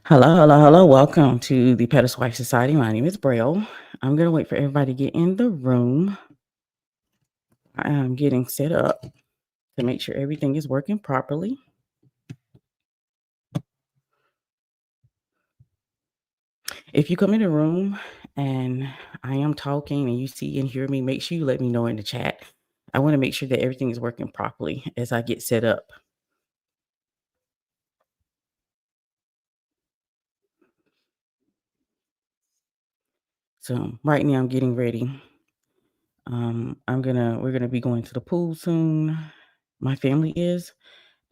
Hello, hello, hello. Welcome to the Pedal Wife Society. My name is Braille. I'm going to wait for everybody to get in the room. I am getting set up to make sure everything is working properly. If you come in the room and I am talking and you see and hear me, make sure you let me know in the chat. I want to make sure that everything is working properly as I get set up. So right now I'm getting ready. We're gonna be going to the pool soon. My family is.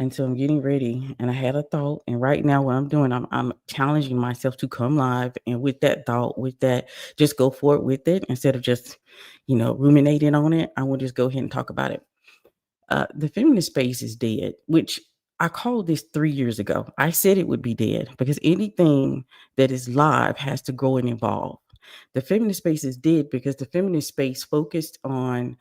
And so I'm getting ready and I had a thought. And right now what I'm doing, I'm challenging myself to come live and with that thought, with that, just go forward with it instead of just, ruminating on it. I will just go ahead and talk about it. The feminist space is dead, which I called this 3 years ago. I said it would be dead because anything that is live has to grow and evolve. The feminist space is dead because the feminist space focused on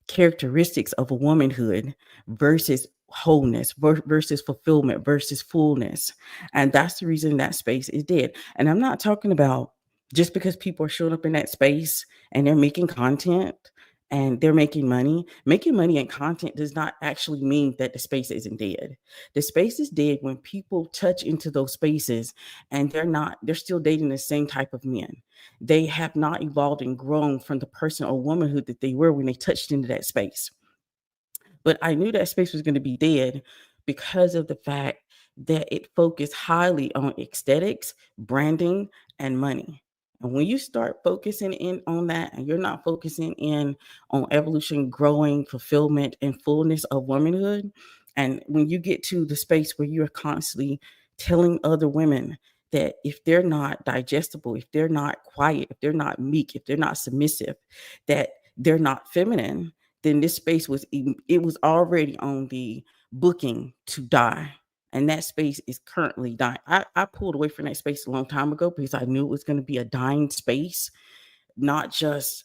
characteristics of a womanhood versus wholeness versus fulfillment versus fullness. And that's the reason that space is dead. And I'm not talking about just because people are showing up in that space and they're making content and they're making money. Making money and content does not actually mean that the space isn't dead. The space is dead when people touch into those spaces and they're still dating the same type of men. They have not evolved and grown from the person or womanhood that they were when they touched into that space. But I knew that space was going to be dead because of the fact that it focused highly on aesthetics, branding, and money. And when you start focusing in on that and you're not focusing in on evolution, growing, fulfillment, and fullness of womanhood, and when you get to the space where you're constantly telling other women that if they're not digestible, if they're not quiet, if they're not meek, if they're not submissive, that they're not feminine, then this space it was already on the booking to die. And that space is currently dying. I pulled away from that space a long time ago because I knew it was going to be a dying space, not just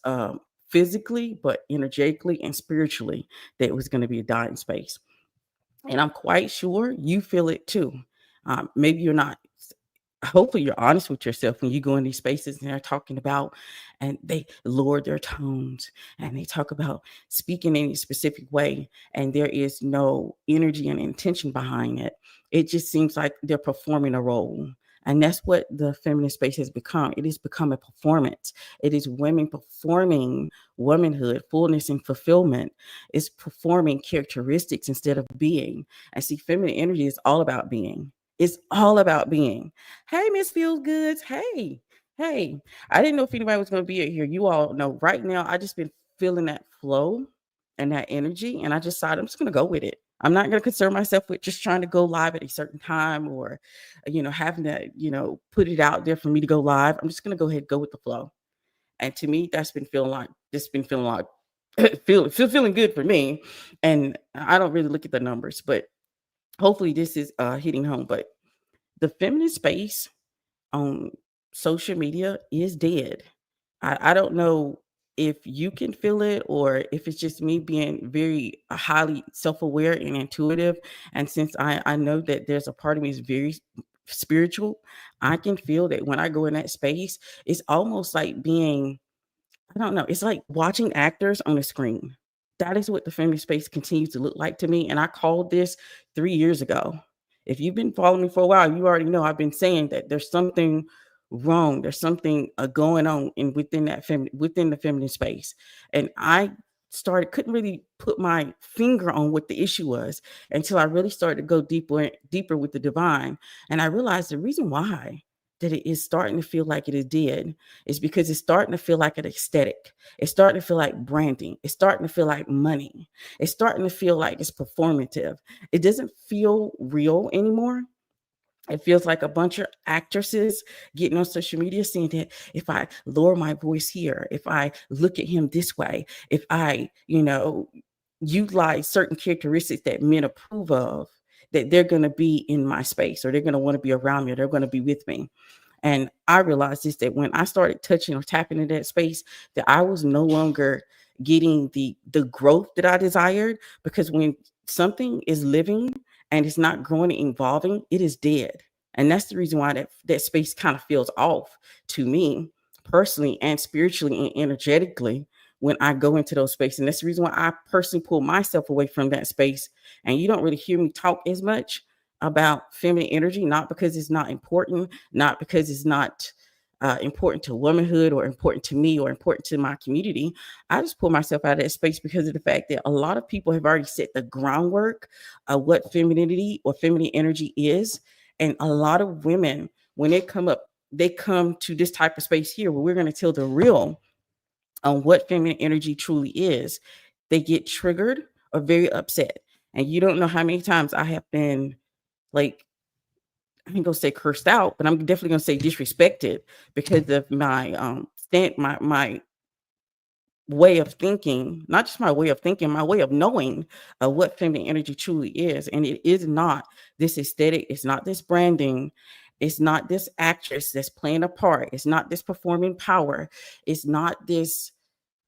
physically, but energetically and spiritually, that it was going to be a dying space. And I'm quite sure you feel it too. Maybe you're not. Hopefully, you're honest with yourself when you go in these spaces and they're talking about, and they lower their tones and they talk about speaking in a specific way, and there is no energy and intention behind it. It just seems like they're performing a role. And that's what the feminist space has become. It has become a performance. It is women performing womanhood, fullness, and fulfillment. It's performing characteristics instead of being. And see, feminine energy is all about being. It's all about being. Hey, Miss Feels Goods. Hey, hey. I didn't know if anybody was going to be here. You all know right now, I just been feeling that flow and that energy. And I just decided I'm just going to go with it. I'm not going to concern myself with just trying to go live at a certain time or, having to, put it out there for me to go live. I'm just going to go ahead and go with the flow. And to me, that's been feeling like, feeling good for me. And I don't really look at the numbers, but hopefully this is hitting home. But the feminist space on social media is dead. I don't know if you can feel it or if it's just me being very highly self-aware and intuitive. And since I know that there's a part of me is very spiritual, I can feel that when I go in that space, it's almost like being, I don't know, it's like watching actors on a screen. That is what the feminist space continues to look like to me. And I called this 3 years ago. If you've been following me for a while, you already know I've been saying that there's something wrong. There's something going on within the feminine space. And I couldn't really put my finger on what the issue was until I really started to go deeper with the divine. And I realized the reason why that it is starting to feel like it is dead is because it's starting to feel like an aesthetic. It's starting to feel like branding. It's starting to feel like money. It's starting to feel like it's performative. It doesn't feel real anymore. It feels like a bunch of actresses getting on social media saying that if I lower my voice here, if I look at him this way, if I, utilize certain characteristics that men approve of, that they're going to be in my space or they're going to want to be around me or they're going to be with me. And I realized this, that when I started touching or tapping into that space, that I was no longer getting the growth that I desired, because when something is living and it's not growing and evolving, it is dead. And that's the reason why that space kind of feels off to me personally and spiritually and energetically when I go into those spaces. And that's the reason why I personally pull myself away from that space. And you don't really hear me talk as much about feminine energy, not because it's not important, not because it's not important to womanhood or important to me or important to my community. I just pull myself out of that space because of the fact that a lot of people have already set the groundwork of what femininity or feminine energy is. And a lot of women, when they come up, they come to this type of space here where we're going to tell the real on what feminine energy truly is. They get triggered or very upset. And you don't know how many times I have been like, I ain't gonna say cursed out, but I'm definitely gonna say disrespected because of my my way of thinking, not just my way of thinking, my way of knowing what feminine energy truly is. And it is not this aesthetic, it's not this branding, it's not this actress that's playing a part, it's not this performing power, it's not this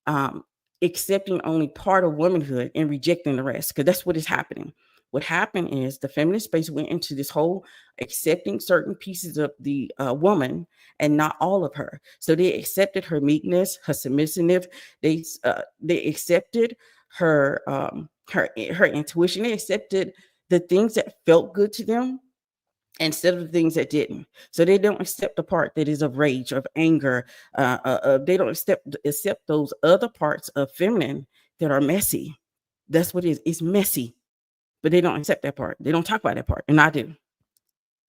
um, accepting only part of womanhood and rejecting the rest, because that's what is happening. What happened is the feminist space went into this whole accepting certain pieces of the woman and not all of her. So they accepted her meekness, her submissiveness. They accepted her intuition. They accepted the things that felt good to them instead of the things that didn't. So they don't accept the part that is of rage, of anger. They don't accept those other parts of feminine that are messy. That's what it is. It's messy, but they don't accept that part. They don't talk about that part, and I do,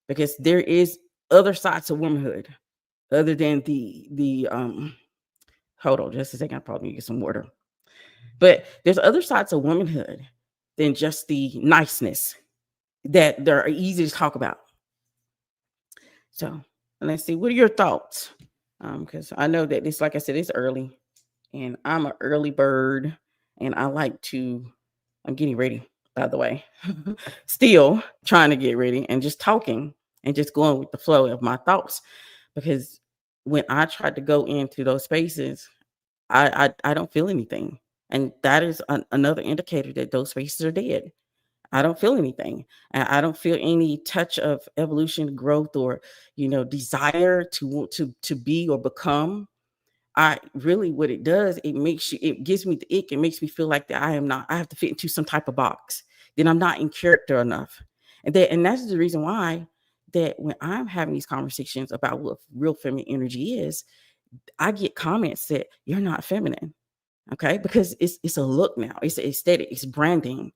because there is other sides of womanhood other than the. Hold on, just a second. I probably need to get some water. But there's other sides of womanhood than just the niceness that they're easy to talk about. So let's see. What are your thoughts? Because I know that this, like I said, it's early, and I'm an early bird, and I like to. I'm getting ready, by the way. Still trying to get ready and just talking and just going with the flow of my thoughts. Because when I tried to go into those spaces, I don't feel anything, and that is another indicator that those spaces are dead. I don't feel anything. I don't feel any touch of evolution, growth, or desire to want to be or become. I really, what it does, it gives me the ick. It makes me feel like that I am not. I have to fit into some type of box. Then I'm not in character enough, and that's the reason why that when I'm having these conversations about what real feminine energy is, I get comments that you're not feminine. Okay, because it's a look now, it's aesthetic, it's branding,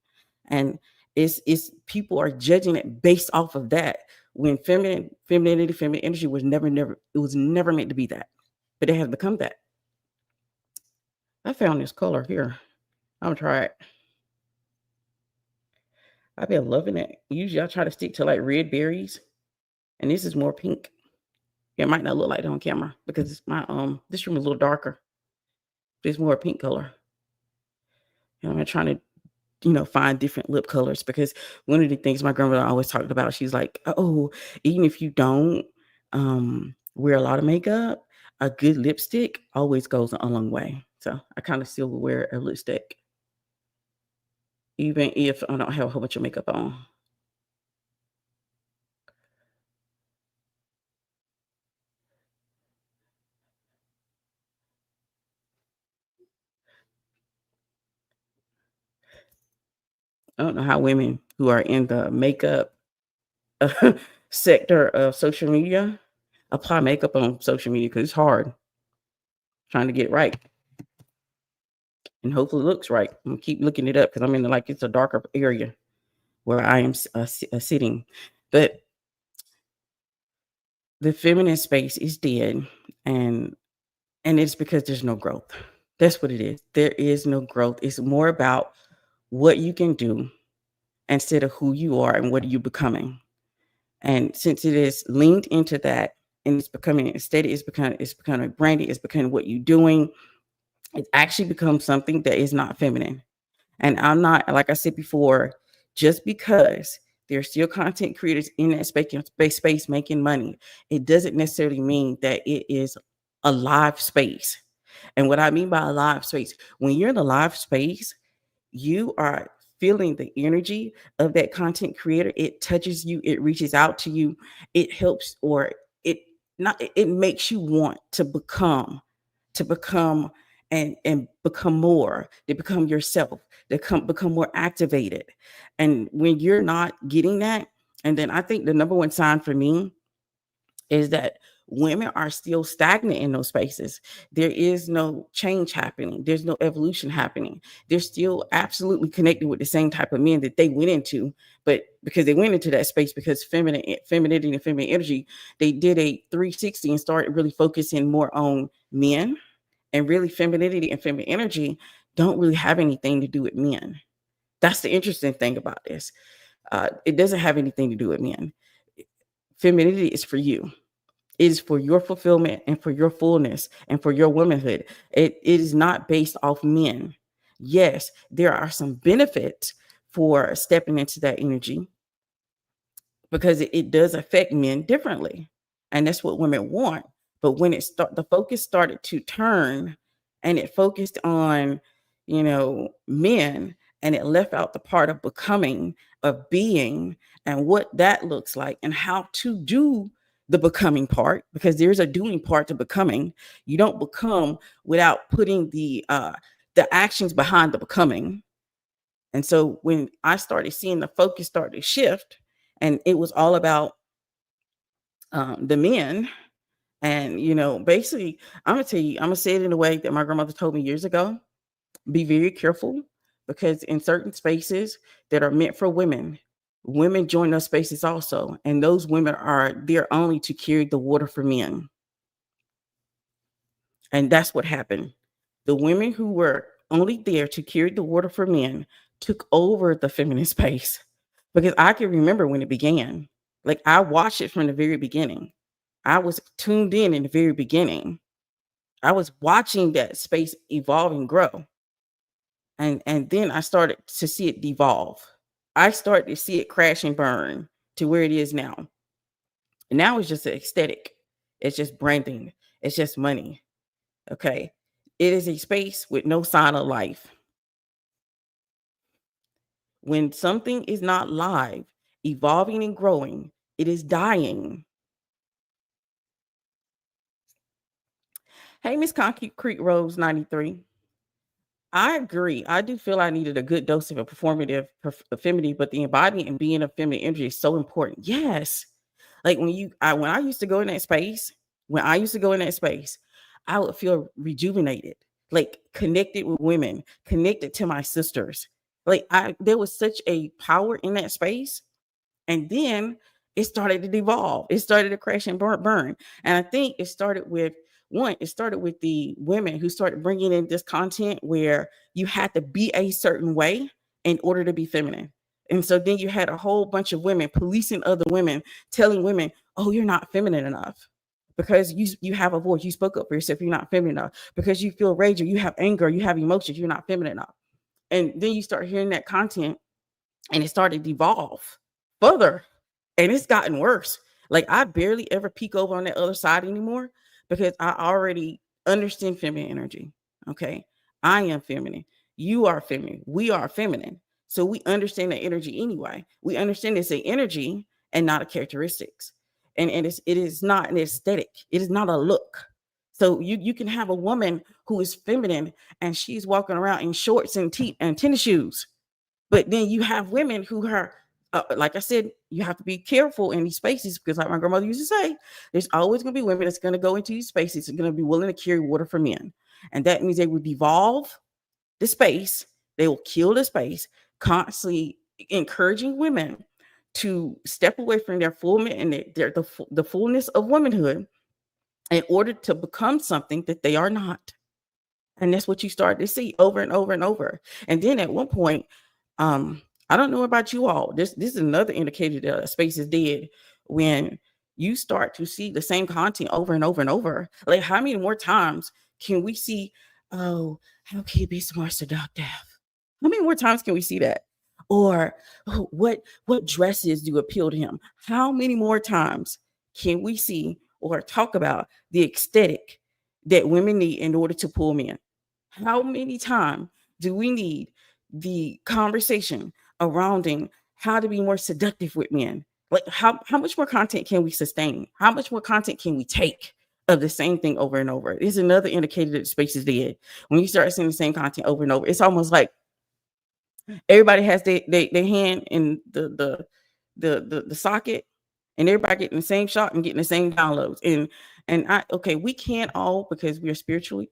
and it's people are judging it based off of that, when femininity, feminine energy was never it was never meant to be that, but it has become that. I found this color here. I'm gonna try it. I've been loving it. Usually I try to stick to like red berries, and this is more pink. It might not look like it on camera because it's my this room is a little darker. It's more a pink color, and I'm trying to find different lip colors, because one of the things my grandmother always talked about, she's like, oh, even if you don't wear a lot of makeup, a good lipstick always goes a long way. So I kind of still wear a lipstick, even if I don't have a whole bunch of makeup on. I don't know how women who are in the makeup sector of social media apply makeup on social media, because it's hard trying to get right and hopefully looks right. I'm gonna keep looking it up because I'm in it's a darker area where I am sitting. But the feminine space is dead, and it's because there's no growth. That's what it is. There is no growth. It's more about what you can do instead of who you are and what are you becoming. And since it is leaned into that, and it's becoming steady, it's becoming branding, it's becoming what you're doing, it actually becomes something that is not feminine. And I'm not, like I said before, just because there's still content creators in that space making money, it doesn't necessarily mean that it is a live space. And what I mean by a live space, when you're in a live space, you are feeling the energy of that content creator, it touches you, it reaches out to you, it helps, or it not it makes you want to become and become more, to become yourself, to become more activated. And when you're not getting that, and then I think the number one sign for me is that women are still stagnant in those spaces. There is no change happening. There's no evolution happening. They're still absolutely connected with the same type of men that they went into, but because they went into that space because femininity and feminine energy, they did a 360 and started really focusing more on men. And really, femininity and feminine energy don't really have anything to do with men. That's the interesting thing about this. It doesn't have anything to do with men. Femininity is for you. It is for your fulfillment and for your fullness and for your womanhood. It is not based off men. Yes, there are some benefits for stepping into that energy because it does affect men differently. And that's what women want. But when the focus started to turn and it focused on, men, and it left out the part of becoming, of being, and what that looks like and how to do the becoming part, because there's a doing part to becoming. You don't become without putting the actions behind the becoming. And so when I started seeing the focus start to shift, and it was all about the men, and basically, I'm gonna tell you, I'm gonna say it in a way that my grandmother told me years ago. Be very careful, because in certain spaces that are meant for women, women join those spaces also, and those women are there only to carry the water for men. And that's what happened. The women who were only there to carry the water for men took over the feminine space, because I can remember when it began. Like, I watched it from the very beginning. I was tuned in the very beginning. I was watching that space evolve and grow. And then I started to see it devolve. I started to see it crash and burn to where it is now. And now it's just an aesthetic. It's just branding. It's just money. Okay. It is a space with no sign of life. When something is not live, evolving and growing, it is dying. Hey, Miss Concrete Rose 93. I agree. I do feel I needed a good dose of a performative femininity, but the embodying and being a feminine energy is so important. Yes. Like when I used to go in that space, I would feel rejuvenated, like connected with women, connected to my sisters. Like there was such a power in that space. And then it started to devolve. It started to crash and burn. And I think it started with the women who started bringing in this content where you had to be a certain way in order to be feminine. And so then you had a whole bunch of women policing other women, telling women, "Oh, you're not feminine enough because you have a voice. You spoke up for yourself. You're not feminine enough because you feel rage or you have anger, you have emotions. You're not feminine enough." And then you start hearing that content, and it started to evolve further, and it's gotten worse. Like, I barely ever peek over on that other side anymore because I already understand feminine energy. Okay. I am feminine. You are feminine. We are feminine. So we understand the energy anyway. We understand it's an energy and not a characteristics. And it is not an aesthetic. It is not a look. So you can have a woman who is feminine and she's walking around in shorts and tennis shoes, but then you have women who are, like I said, you have to be careful in these spaces because, like my grandmother used to say, there's always going to be women that's going to go into these spaces and going to be willing to carry water for men. And that means they will devolve the space. They will kill the space, constantly encouraging women to step away from their fullness and the fullness of womanhood in order to become something that they are not. And that's what you start to see over and over and over. And then at one point, I don't know about you all. This is another indicator that a space is dead when you start to see the same content over and over and over. Like, how many more times can we see, "Oh, how can you be so more seductive?" How many more times can we see that? Or, "Oh, what dresses do appeal to him?" How many more times can we see or talk about the aesthetic that women need in order to pull men? How many times do we need the conversation surrounding how to be more seductive with men. Like how much more content can we sustain? How much more content can we take of the same thing over and over? It's another indicator that the space is dead. When you start seeing the same content over and over, it's almost like everybody has their hand in the socket, and everybody getting the same shot and getting the same downloads. And we can't all, because we are spiritually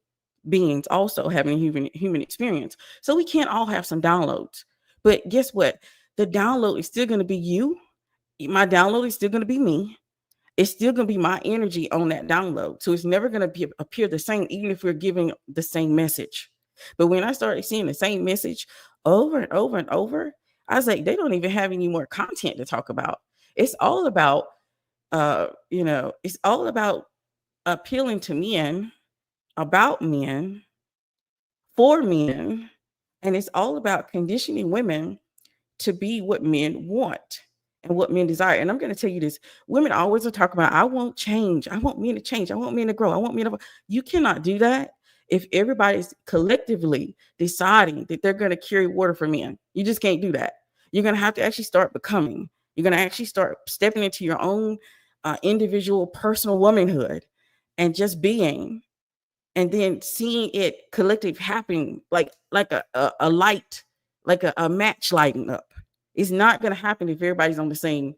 beings also having a human experience. So we can't all have some downloads. But guess what? The download is still going to be you. My download is still going to be me. It's still going to be my energy on that download. So it's never going to appear the same, even if we're giving the same message. But when I started seeing the same message over and over and over, I was like, they don't even have any more content to talk about. It's all about, it's all about appealing to men, about men, for men. And it's all about conditioning women to be what men want and what men desire. And I'm going to tell you this: women always are talking about, I won't change. I want men to change. I want men to grow. I want men to. You cannot do that if everybody's collectively deciding that they're going to carry water for men. You just can't do that. You're going to have to actually start becoming. You're going to actually start stepping into your own individual personal womanhood and just being, and then seeing it collective happening like a light, like a match lighting up. It's not going to happen if everybody's on the same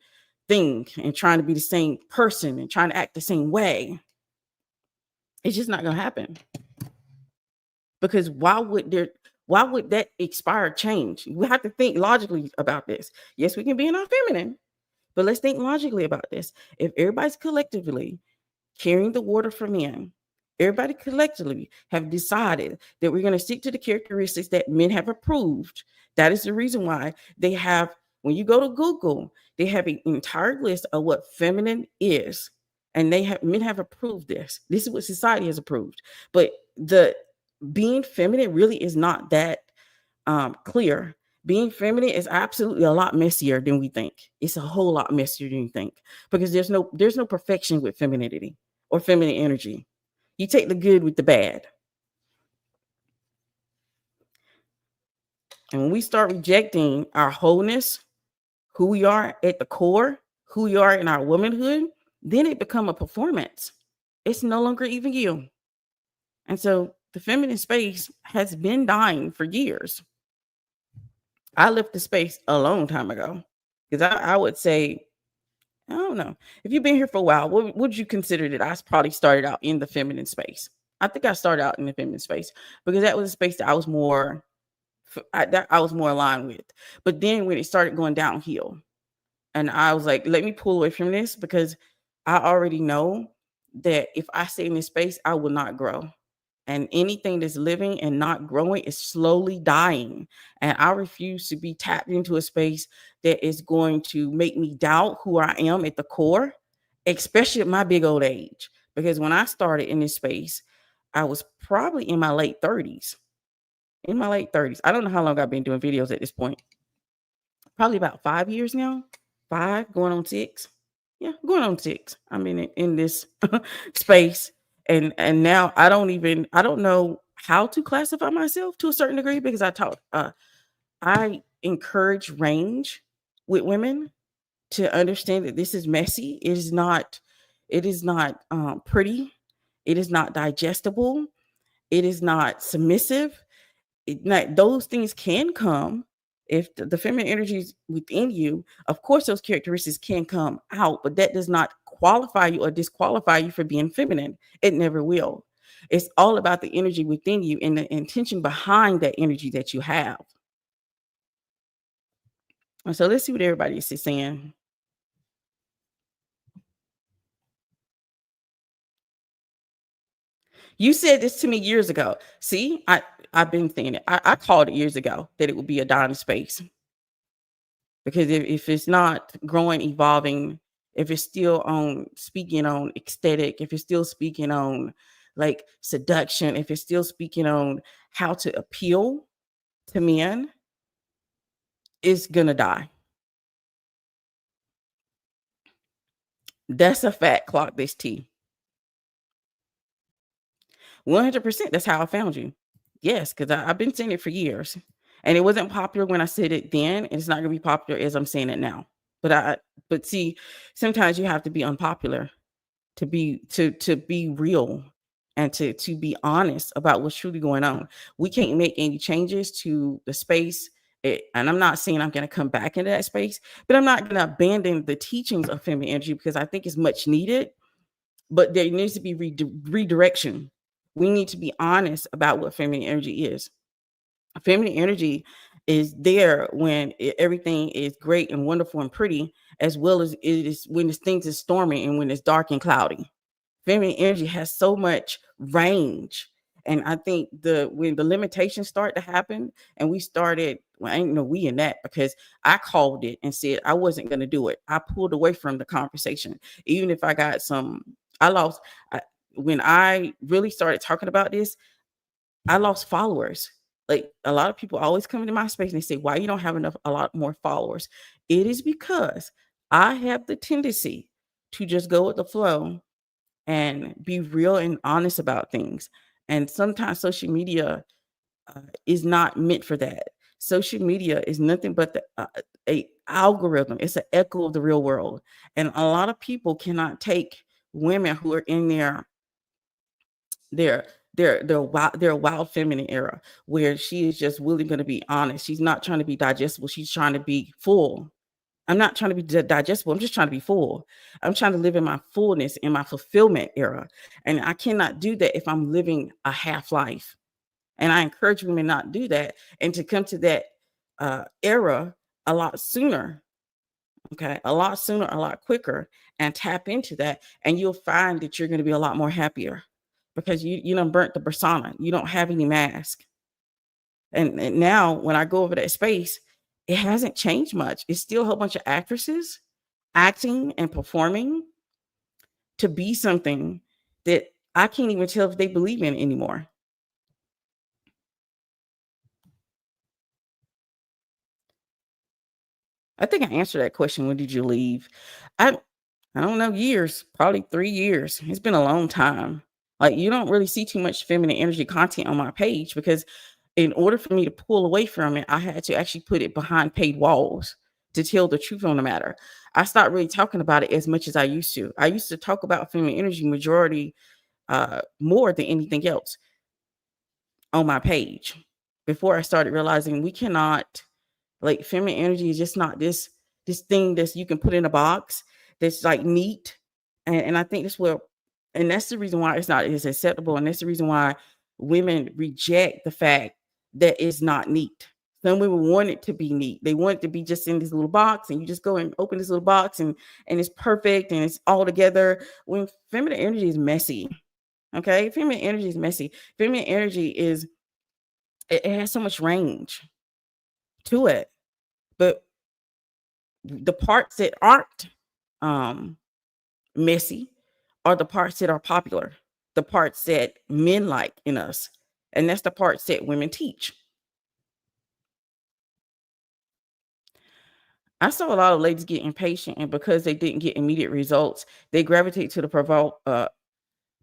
thing and trying to be the same person and trying to act the same way. It's just not going to happen. Because why would that expired change? We have to think logically about this. Yes, we can be in our feminine, but let's think logically about this. If everybody's collectively carrying the water for men, everybody collectively have decided that we're going to stick to the characteristics that men have approved. That is the reason why they have, when you go to Google, they have an entire list of what feminine is. And men have approved this. This is what society has approved. But the being feminine really is not that clear. Being feminine is absolutely a lot messier than we think. It's a whole lot messier than you think, because there's no perfection with femininity or feminine energy. You take the good with the bad. And when we start rejecting our wholeness, who we are at the core, who we are in our womanhood, then it becomes a performance. It's no longer even you. And so the feminine space has been dying for years. I left the space a long time ago, because I would say, I don't know, if you've been here for a while, what would you consider that I probably started out in the feminine space? I think I started out in the feminine space because that was a space that I was more aligned with. But then when it started going downhill, and I was like, let me pull away from this, because I already know that if I stay in this space, I will not grow. And anything that's living and not growing is slowly dying. And I refuse to be tapped into a space that is going to make me doubt who I am at the core, especially at my big old age. Because when I started in this space, I was probably in my late 30s. In my late 30s. I don't know how long I've been doing videos at this point. Probably about 5 years now. 5, going on 6. Yeah, going on 6. I'm in this space. And now I don't know how to classify myself to a certain degree, because I encourage range with women to understand that this is messy. It is not pretty. It is not digestible. It is not submissive. Those things can come if the feminine energy is within you. Of course, those characteristics can come out, but that does not qualify you or disqualify you for being feminine. It never will. It's all about the energy within you and the intention behind that energy that you have. And so let's see what everybody is saying. You said this to me years ago. See, I've been saying it. I called it years ago that it would be a dying space. Because if it's not growing, evolving, if it's still on speaking on aesthetic, if it's still speaking on like seduction, if it's still speaking on how to appeal to men, it's gonna die. That's a fact. Clock this T. 100%. That's how I found you. Yes, because I've been saying it for years. And it wasn't popular when I said it then, and it's not gonna be popular as I'm saying it now. But but see, sometimes you have to be unpopular to be real and to be honest about what's truly going on. We can't make any changes to the space. And I'm not saying I'm going to come back into that space, but I'm not going to abandon the teachings of feminine energy because I think it's much needed. But there needs to be redirection. We need to be honest about what feminine energy is. Feminine energy is there when everything is great and wonderful and pretty, as well as it is when things is stormy and when it's dark and cloudy. Feminine energy has so much range. And I think when the limitations start to happen and we started, well, I ain't no we in that because I called it and said I wasn't going to do it. I pulled away from the conversation. Even if I got I lost, when I really started talking about this, I lost followers. Like a lot of people always come into my space and they say, why you don't have a lot more followers? It is because I have the tendency to just go with the flow and be real and honest about things. And sometimes social media is not meant for that. Social media is nothing but a algorithm. It's an echo of the real world. And a lot of people cannot take women who are in their their wild feminine era where she is just really going to be honest. She's not trying to be digestible. She's trying to be full. I'm not trying to be digestible. I'm just trying to be full. I'm trying to live in my fullness, in my fulfillment era. And I cannot do that if I'm living a half life. And I encourage women not do that and to come to that era a lot sooner. Okay. A lot sooner, a lot quicker, and tap into that. And you'll find that you're going to be a lot more happier because you don't burnt the persona. You don't have any mask. And now when I go over that space, it hasn't changed much. It's still a whole bunch of actresses acting and performing to be something that I can't even tell if they believe in anymore. I think I answered that question. When did you leave? I I don't know, years, probably 3 years. It's been a long time. Like you don't really see too much feminine energy content on my page because in order for me to pull away from it, I had to actually put it behind paid walls to tell the truth on the matter. I stopped really talking about it as much as I used to. I used to talk about feminine energy majority more than anything else on my page before I started realizing we cannot, like, feminine energy is just not this thing that you can put in a box that's like neat. And I think that's the reason why it's not as acceptable. And that's the reason why women reject the fact that it's not neat. Some women want it to be neat. They want it to be just in this little box, and you just go and open this little box and it's perfect and it's all together. When feminine energy is messy, okay? Feminine energy is messy. Feminine energy it has so much range to it. But the parts that aren't um messy are the parts that are popular, the parts that men like in us. And that's the parts that women teach. I saw a lot of ladies get impatient, and because they didn't get immediate results, they gravitate to the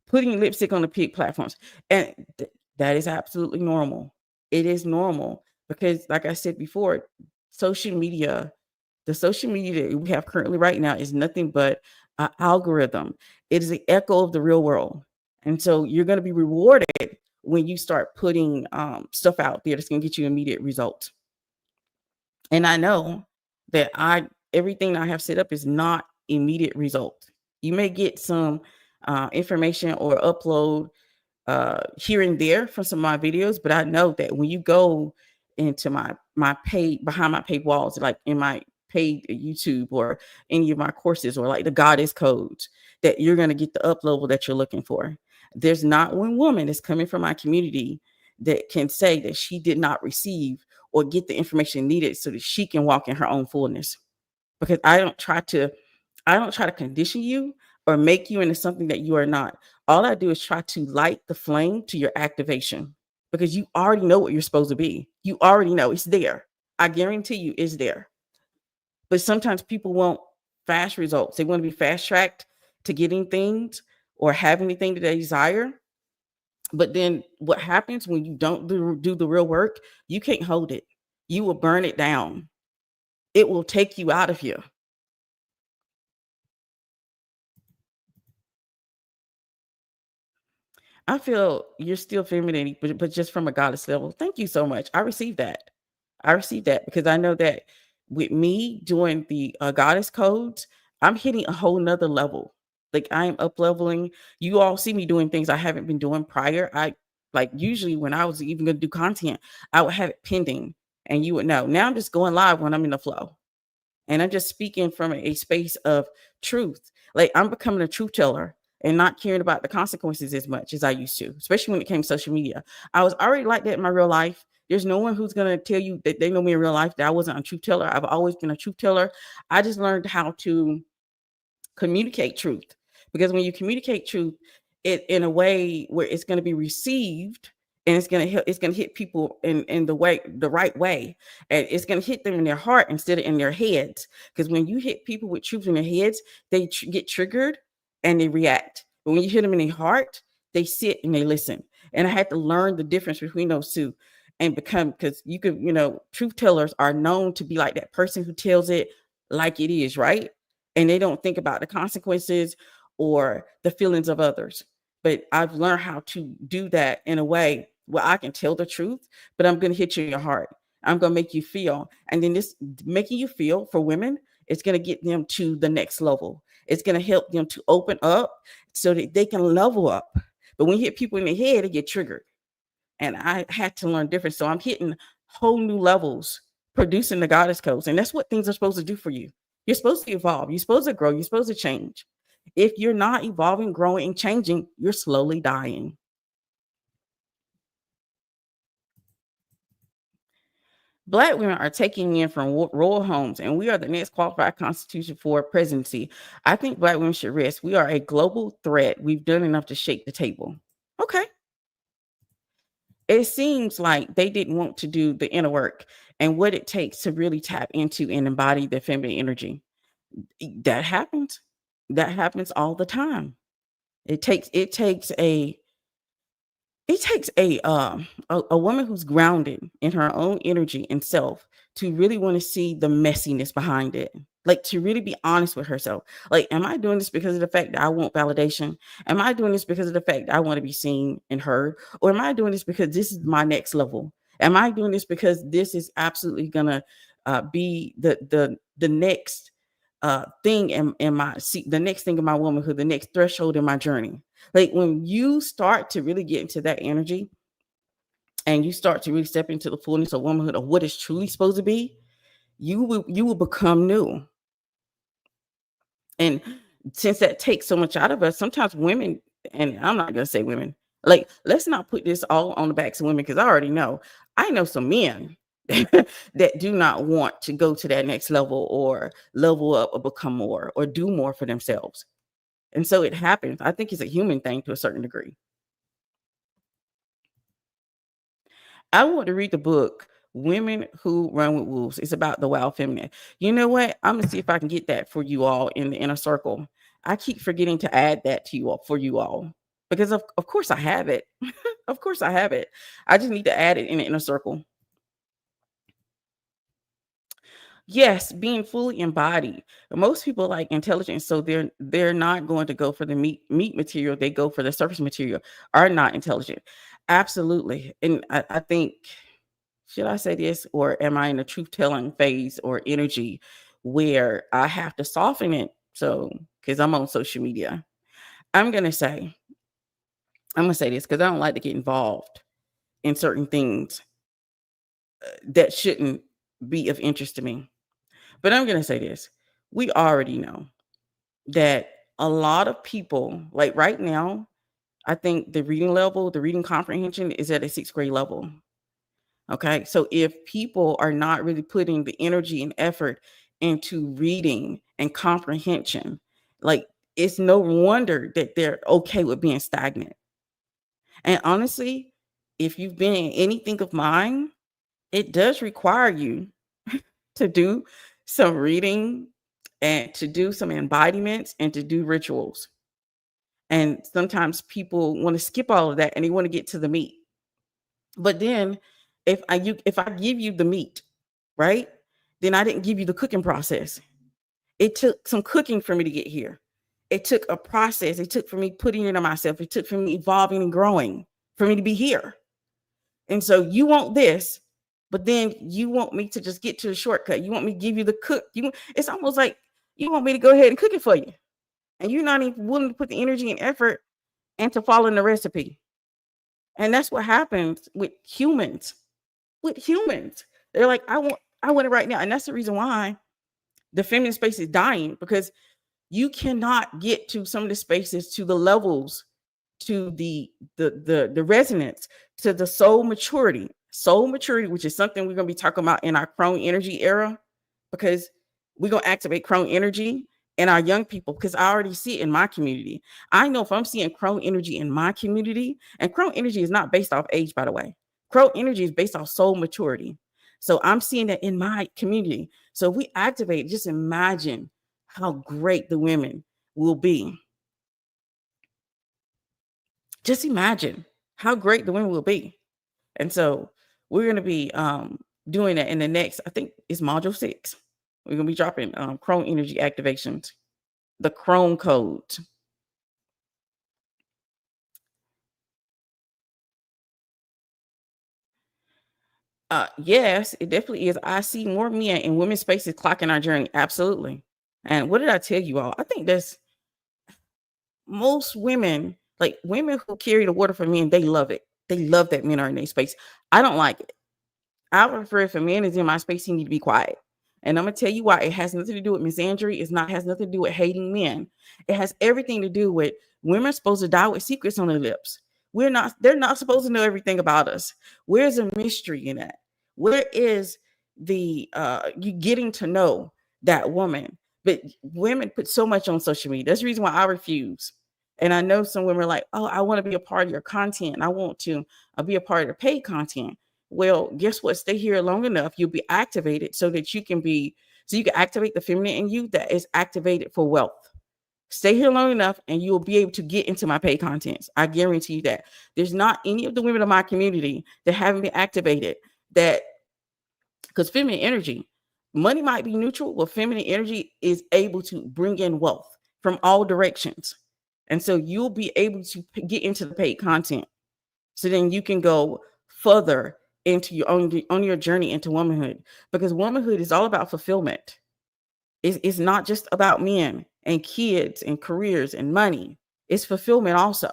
putting lipstick on the pig platforms. And that is absolutely normal. It is normal because, like I said before, social media, the social media that we have currently right now is nothing but an algorithm. It is an echo of the real world. And so you're going to be rewarded when you start putting stuff out there that's going to get you immediate results. And I know that everything I have set up is not immediate result. You may get some information or upload here and there from some of my videos, but I know that when you go into my paid behind my paid walls, like in my paid YouTube or any of my courses or like the goddess codes, that you're going to get the up level that you're looking for. There's not one woman that's coming from my community that can say that she did not receive or get the information needed so that she can walk in her own fullness. Because I don't try to condition you or make you into something that you are not. All I do is try to light the flame to your activation because you already know what you're supposed to be. You already know it's there. I guarantee you it's there. But sometimes people want fast results. They want to be fast tracked to getting things or having anything that they desire. But then what happens when you don't do the real work? You can't hold it. you will burn it down. It will take you out of here. I feel you're still femininity, but just from a goddess level. Thank you so much. I received that. I received that because I know that with me doing the goddess codes, I'm hitting a whole nother level. Like I'm up leveling. You all see me doing things I haven't been doing prior. I like usually when I was even gonna do content, I would have it pending and you would know. Now I'm just going live when I'm in the flow. And I'm just speaking from a space of truth. Like I'm becoming a truth teller and not caring about the consequences as much as I used to, especially when it came to social media. I was already like that in my real life. There's no one who's going to tell you that they know me in real life that I wasn't a truth teller. I've always been a truth teller. I just learned how to communicate truth, because when you communicate truth it in a way where it's going to be received and it's going to hit people in the right way, and it's going to hit them in their heart instead of in their heads, because when you hit people with truth in their heads they get triggered and they react, but when you hit them in their heart they sit and they listen. And I had to learn the difference between those two and become, because you could, truth tellers are known to be like that person who tells it like it is, right? And they don't think about the consequences or the feelings of others. But I've learned how to do that in a way where I can tell the truth, but I'm going to hit you in your heart. I'm going to make you feel. And then this making you feel for women, it's going to get them to the next level. It's going to help them to open up so that they can level up. But when you hit people in the head, they get triggered. And I had to learn different. So I'm hitting whole new levels, producing the goddess codes. And that's what things are supposed to do for you. You're supposed to evolve. You're supposed to grow. You're supposed to change. If you're not evolving, growing, and changing, you're slowly dying. Black women are taking in from royal homes, and we are the next qualified constitution for presidency. I think Black women should rest. We are a global threat. We've done enough to shake the table. Okay. It seems like they didn't want to do the inner work and what it takes to really tap into and embody the feminine energy. That happens. That happens all the time. It takes a woman who's grounded in her own energy and self to really want to see the messiness behind it. Like to really be honest with herself. Like, am I doing this because of the fact that I want validation? Am I doing this because of the fact that I want to be seen and heard? Or am I doing this because this is my next level? Am I doing this because this is absolutely gonna be the next thing in my see the next thing in my womanhood, the next threshold in my journey? Like when you start to really get into that energy and you start to really step into the fullness of womanhood of what it's truly supposed to be, you will become new. And since that takes so much out of us, sometimes women, and I'm not gonna say women, like let's not put this all on the backs of women, because I know some men that do not want to go to that next level or level up or become more or do more for themselves. And so it happens. I think it's a human thing to a certain degree. I want to read the book Women Who Run with Wolves. It's about the wild feminine. You know what? I'm gonna see if I can get that for you all in the inner circle. I keep forgetting to add that to you all for you all. Because of course I have it. Of course I have it. I just need to add it in the inner circle. Yes, being fully embodied. Most people like intelligence, so they're not going to go for the meat material. They go for the surface material. Are not intelligent. Absolutely, and I think, should I say this, or am I in a truth telling phase or energy where I have to soften it? So, because I'm on social media, I'm gonna say I'm gonna say this because I don't like to get involved in certain things that shouldn't be of interest to me. But I'm gonna say this: we already know that a lot of people, like right now, I think the reading level, the reading comprehension is at a sixth grade level. Okay. So if people are not really putting the energy and effort into reading and comprehension, like it's no wonder that they're okay with being stagnant. And honestly, if you've been in anything of mine, it does require you to do some reading and to do some embodiments and to do rituals. And sometimes people want to skip all of that and they want to get to the meat. But then if I give you the meat, right? Then I didn't give you the cooking process. It took some cooking for me to get here. It took a process. It took for me putting it on myself. It took for me evolving and growing for me to be here. And so you want this, but then you want me to just get to the shortcut. You want me to give you the cook. It's almost like you want me to go ahead and cook it for you. And you're not even willing to put the energy and effort into following the recipe. And that's what happens with humans. With humans. They're like, I want it right now. And that's the reason why the feminine space is dying, because you cannot get to some of the spaces, to the levels, to the resonance, to the soul maturity, which is something we're going to be talking about in our crone energy era, because we're going to activate crone energy in our young people, because I already see it in my community. I know if I'm seeing crone energy in my community, and crone energy is not based off age, by the way. Crone energy is based off soul maturity. So I'm seeing that in my community. So if we activate, just imagine how great the women will be. Just imagine how great the women will be. And so we're going to be doing that in the next, I think it's module 6. We're going to be dropping crone energy activations, the crone code. Yes, it definitely is. I see more men in women's spaces clocking our journey. Absolutely. And what did I tell you all? I think that's most women, like women who carry the water for men, they love it. They love that men are in their space. I don't like it. I prefer if a man is in my space, he need to be quiet. And I'm gonna tell you why. It has nothing to do with misandry. It's not has nothing to do with hating men. It has everything to do with women are supposed to die with secrets on their lips. They're not supposed to know everything about us. Where's the mystery in that? Where is the you getting to know that woman? But women put so much on social media. That's the reason why I refuse. And I know some women are like, oh, I want to be a part of your content. I want to be a part of the paid content. Well, guess what? Stay here long enough. You'll be activated so that you can activate the feminine in you that is activated for wealth. Stay here long enough and you'll be able to get into my paid contents. I guarantee you that. There's not any of the women of my community that haven't been activated, that because feminine energy, money might be neutral, but feminine energy is able to bring in wealth from all directions. And so you'll be able to get into the paid content. So then you can go further into your on your journey into womanhood, because womanhood is all about fulfillment. It's not just about men and kids and careers and money. It's fulfillment also.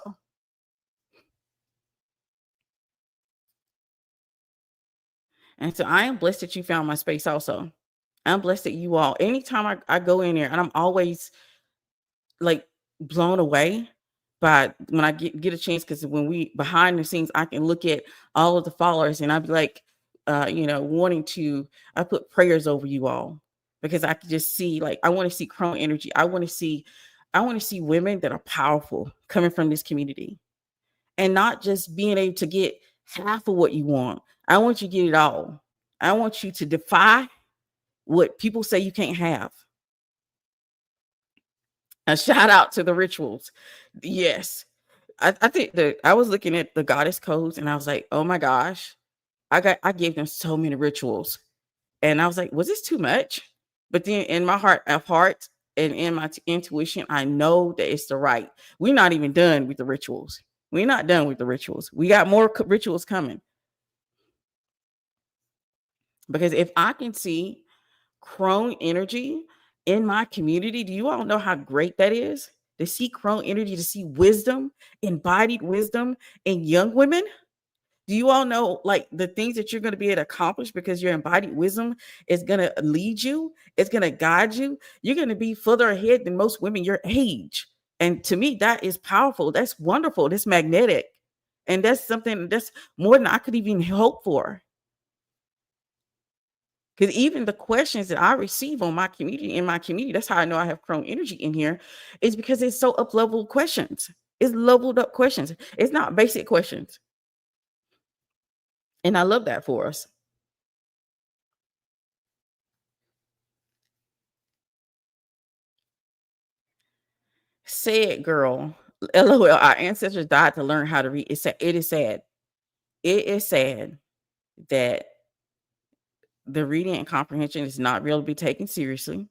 And so I am blessed that you found my space also. I'm blessed that you all, anytime I go in there, and I'm always like blown away by when I get a chance, because when we behind the scenes, I can look at all of the followers and I'd be like, wanting to, I put prayers over you all, because I can just see, like, I want to see crone energy. I want to see women that are powerful coming from this community, and not just being able to get half of what you want. I want you to get it all. I want you to defy what people say you can't have. A shout out to the rituals. Yes. I think that I was looking at the goddess codes and I was like, oh my gosh, I gave them so many rituals. And I was like, was this too much? But then in my heart of hearts and in my intuition, I know that it's the right. We're not even done with the rituals. We're not done with the rituals. We got more rituals coming. Because if I can see crone energy in my community, do you all know how great that is? To see crone energy, to see wisdom, embodied wisdom in young women. Do you all know, like, the things that you're going to be able to accomplish because your embodied wisdom is going to lead you? It's going to guide you. You're going to be further ahead than most women your age. And to me, that is powerful. That's wonderful. That's magnetic. And that's something that's more than I could even hope for. Because even the questions that I receive on my community, in my community, that's how I know I have crone energy in here, is because it's so up level questions. It's leveled up questions. It's not basic questions. And I love that for us. Sad girl. LOL. Our ancestors died to learn how to read. It is sad. It is sad that the reading and comprehension is not really be taken seriously.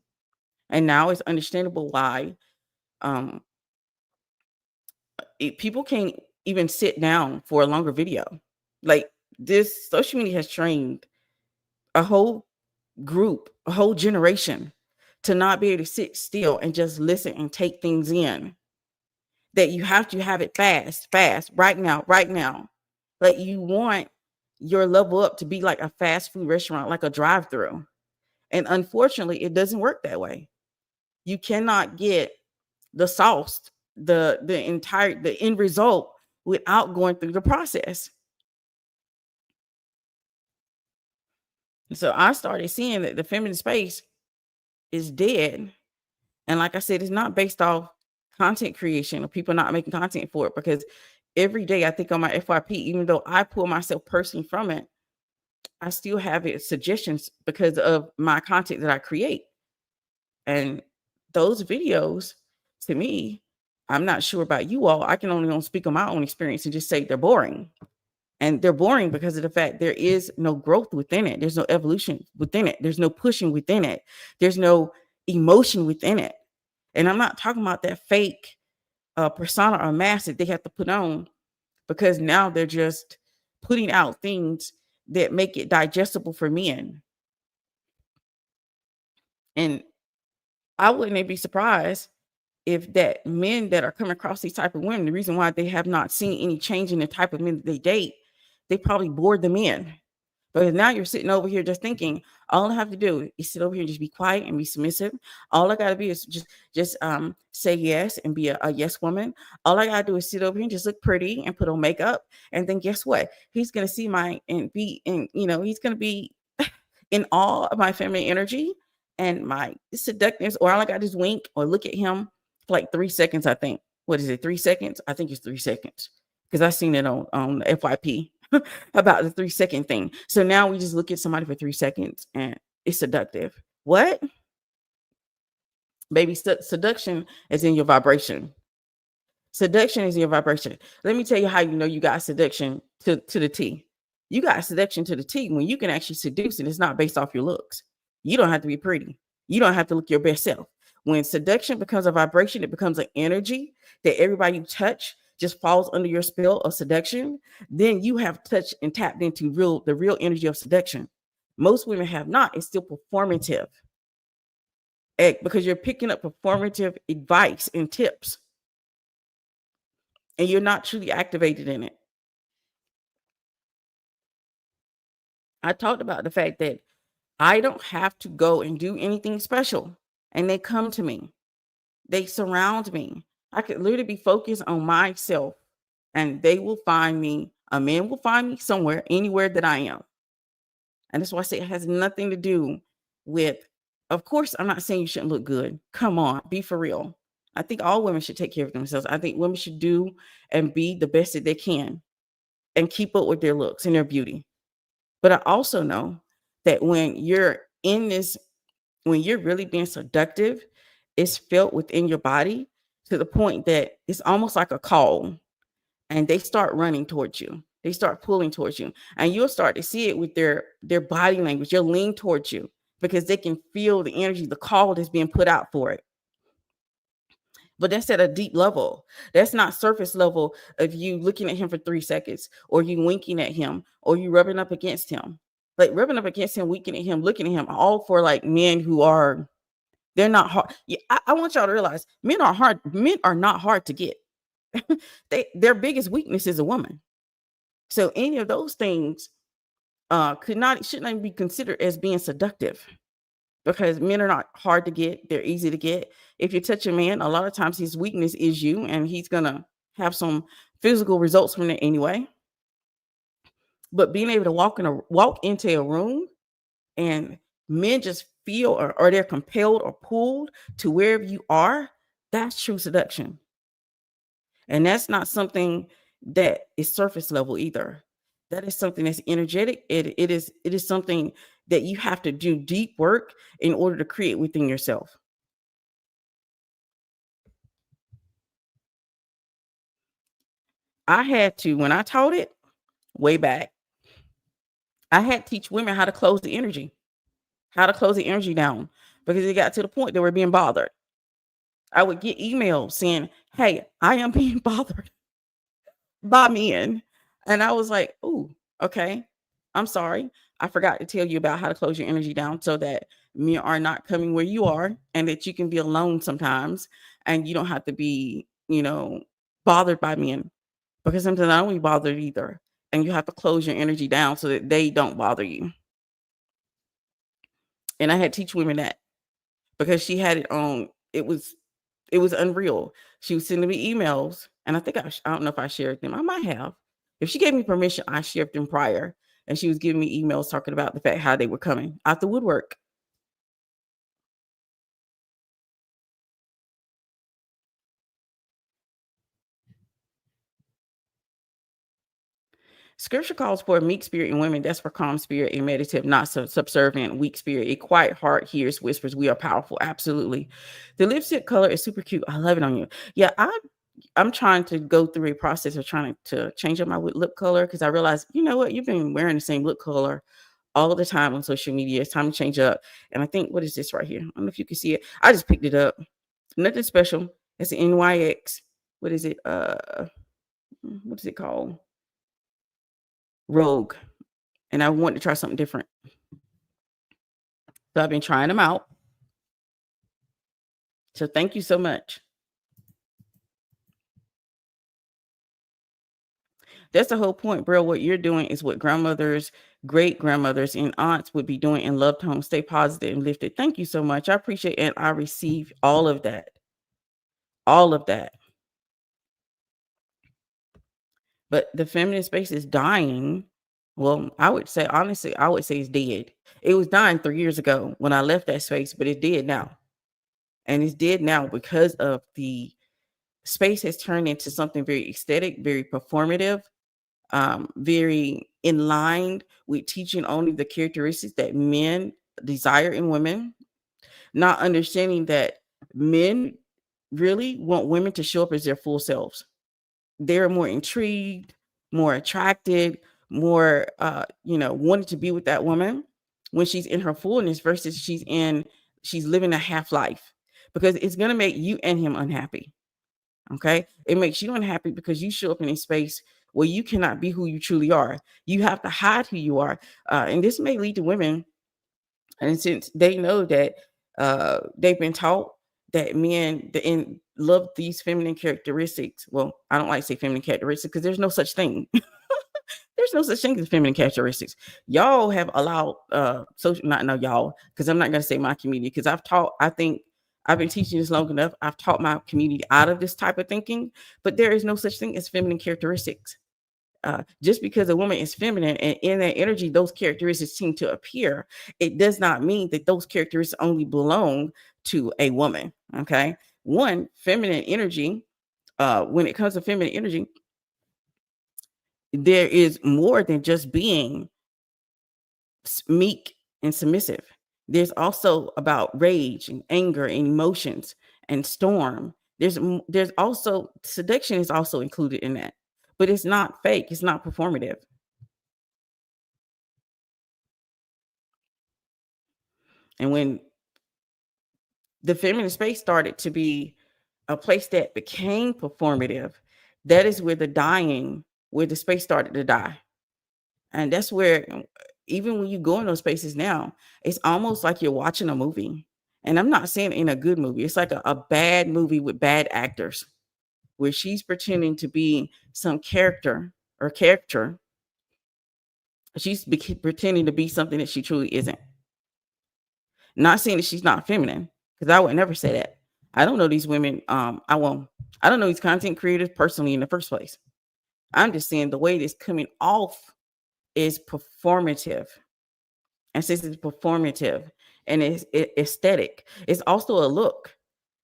And now it's understandable why um, people can't even sit down for a longer video. Like, this social media has trained a whole group, a whole generation to not be able to sit still and just listen and take things in. That you have to have it fast, fast, right now, right now. Like, you want your level up to be like a fast food restaurant, like a drive-through. And unfortunately, it doesn't work that way. You cannot get the sauce, the end result without going through the process. And so I started seeing that the feminine space is dead. And like I said, it's not based off content creation or people not making content for it, because every day I think on my FYP, even though I pull myself personally from it, I still have it suggestions because of my content that I create. And those videos, to me, I'm not sure about you all. I can only speak on my own experience and just say they're boring. And they're boring because of the fact there is no growth within it. There's no evolution within it. There's no pushing within it. There's no emotion within it. And I'm not talking about that fake persona or mask that they have to put on, because now they're just putting out things that make it digestible for men. And I wouldn't be surprised if that men that are coming across these type of women, the reason why they have not seen any change in the type of men that they date, they probably bored them in. But now you're sitting over here just thinking, all I have to do is sit over here and just be quiet and be submissive. All I gotta be is just say yes and be a yes woman. All I gotta do is sit over here and just look pretty and put on makeup. And then guess what? He's gonna see my and be and he's gonna be in awe of my feminine energy and my seductiveness. Or all I gotta is wink or look at him for like 3 seconds, I think. What is it, 3 seconds? I think it's 3 seconds. Because I seen it on the FYP. About the 3-second thing. So now we just look at somebody for 3 seconds and it's seductive. What? Baby, seduction is in your vibration. Seduction is in your vibration. Let me tell you how you know you got seduction to the T. You got seduction to the T when you can actually seduce, and it's not based off your looks. You don't have to be pretty. You don't have to look your best self. When seduction becomes a vibration, it becomes an energy that everybody you touch just falls under your spell of seduction. Then you have touched and tapped into the real energy of seduction. Most women have not. It's still performative, because you're picking up performative advice and tips, and you're not truly activated in it. I talked about the fact that I don't have to go and do anything special, and they come to me. They surround me. I could literally be focused on myself, and they will find me. A man will find me somewhere, anywhere that I am. And that's why I say it has nothing to do with, of course, I'm not saying you shouldn't look good. Come on, be for real. I think all women should take care of themselves. I think women should do and be the best that they can and keep up with their looks and their beauty. But I also know that when you're in this, when you're really being seductive, it's felt within your body to the point that it's almost like a call, and they start running towards you. They start pulling towards you, and you'll start to see it with their body language. They'll lean towards you because they can feel the energy, the call that's being put out for it. But that's at a deep level. That's not surface level of you looking at him for 3 seconds, or you winking at him, or you rubbing up against him. Like rubbing up against him, winking at him, looking at him, all for like men who are, they're not hard. Yeah, I want y'all to realize men are hard. Men are not hard to get. Their biggest weakness is a woman. So any of those things should not even be considered as being seductive, because men are not hard to get. They're easy to get. If you touch a man, a lot of times his weakness is you, and he's gonna have some physical results from it anyway. But being able to walk into a room and men just feel or they're compelled or pulled to wherever you are, that's true seduction. And that's not something that is surface level either. That is something that's energetic. It is something that you have to do deep work in order to create within yourself. I had to, when I taught it way back, I had to teach women how to close the energy. how to close the energy down, because it got to the point that we're being bothered. I would get emails saying, "Hey, I am being bothered by men." And I was like, "Ooh, okay. I'm sorry. I forgot to tell you about how to close your energy down so that men are not coming where you are and that you can be alone sometimes and you don't have to be, bothered by men, because sometimes I don't be bothered either. And you have to close your energy down so that they don't bother you." And I had to teach women that, because she had it on. It was unreal. She was sending me emails, and I don't know if I shared them. I might have. If she gave me permission, I shared them prior. And she was giving me emails talking about the fact how they were coming out the woodwork. Scripture calls for a meek spirit in women. That's for calm spirit, a meditative, not subservient, weak spirit. A quiet heart hears whispers. We are powerful. Absolutely. The lipstick color is super cute. I love it on you. Yeah, I'm trying to go through a process of trying to change up my lip color, because I realized, you know what, you've been wearing the same lip color all the time on social media. It's time to change up. And I think, what is this right here? I don't know if you can see it. I just picked it up. Nothing special. It's an NYX. What is it? What is it called? Rogue. And I wanted to try something different. So I've been trying them out. So thank you so much. That's the whole point, bro. What you're doing is what grandmothers, great grandmothers, and aunts would be doing in loved homes. Stay positive and lifted. Thank you so much. I appreciate and I receive all of that. All of that. But the feminine space is dying. Well, I would say, honestly, I would say it's dead. It was dying 3 years ago when I left that space, but it's dead now. And it's dead now because of the space has turned into something very aesthetic, very performative, very in line with teaching only the characteristics that men desire in women, not understanding that men really want women to show up as their full selves. They're more intrigued, more attracted, more wanted to be with that woman when she's in her fullness versus she's living a half life, because it's going to make you and him unhappy. Okay, it makes you unhappy because you show up in a space where you cannot be who you truly are. You have to hide who you are, and this may lead to women, and since they know that they've been taught that men love these feminine characteristics. Well, I don't like to say feminine characteristics because there's no such thing. There's no such thing as feminine characteristics. Y'all have allowed social, not no y'all, because I'm not going to say my community, because I think I've been teaching this long enough. I've taught my community out of this type of thinking, but there is no such thing as feminine characteristics. Just because a woman is feminine and in that energy, those characteristics seem to appear, it does not mean that those characteristics only belong to a woman. Okay. One, feminine energy, when it comes to feminine energy, there is more than just being meek and submissive. There's also about rage and anger and emotions and storm. There's also seduction is also included in that, but it's not fake. It's not performative. And when the feminine space started to be a place that became performative, that is where the space started to die. And that's where, even when you go in those spaces now, it's almost like you're watching a movie. And I'm not saying in a good movie, it's like a bad movie with bad actors, where she's pretending to be some character. Pretending to be something that she truly isn't. Not saying that she's not feminine, because I would never say that. I don't know these women. I don't know these content creators personally in the first place. I'm just saying the way it's coming off is performative. And since it's performative and it's aesthetic, it's also a look.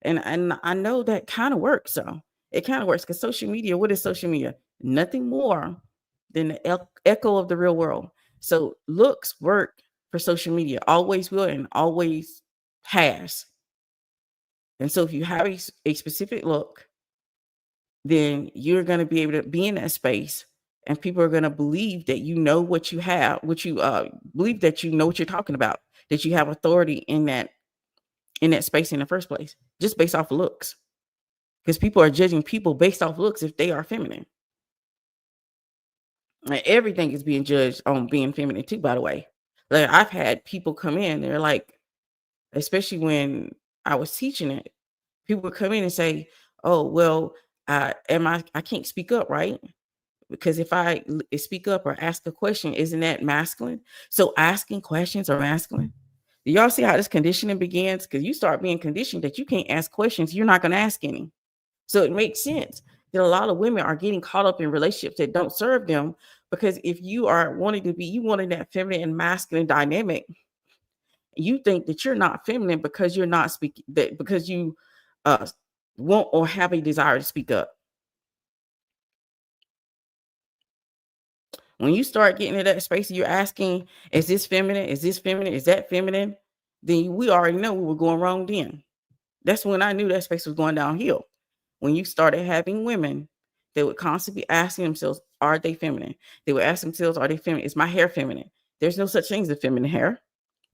And I know that kind of works. So it kind of works, because social media, what is social media? Nothing more than the echo of the real world. So looks work for social media, always will and always has. And so if you have a specific look, then you're going to be able to be in that space, and people are going to believe that you know what you have, believe that you know what you're talking about. that you have authority in that space in the first place, just based off of looks. Because people are judging people based off looks if they are feminine. Like everything is being judged on being feminine too, by the way. Like I've had people come in, they're like, especially when I was teaching it, people would come in and say, "Oh, well, I can't speak up, right? Because if speak up or ask a question, isn't that masculine? So asking questions are masculine. Do y'all see how this conditioning begins? Because you start being conditioned that you can't ask questions, you're not going to ask any. So it makes sense that a lot of women are getting caught up in relationships that don't serve them. Because if you are wanting to be, you wanting that feminine and masculine dynamic, you think that you're not feminine because you're not speaking, that because you uh want or have a desire to speak up. When you start getting to that space, you're asking, is this feminine? Is this feminine? Is that feminine? Then we already know we were going wrong then. That's when I knew that space was going downhill. When you started having women, they would constantly be asking themselves, are they feminine? They would ask themselves, are they feminine? Is my hair feminine? There's no such thing as a feminine hair,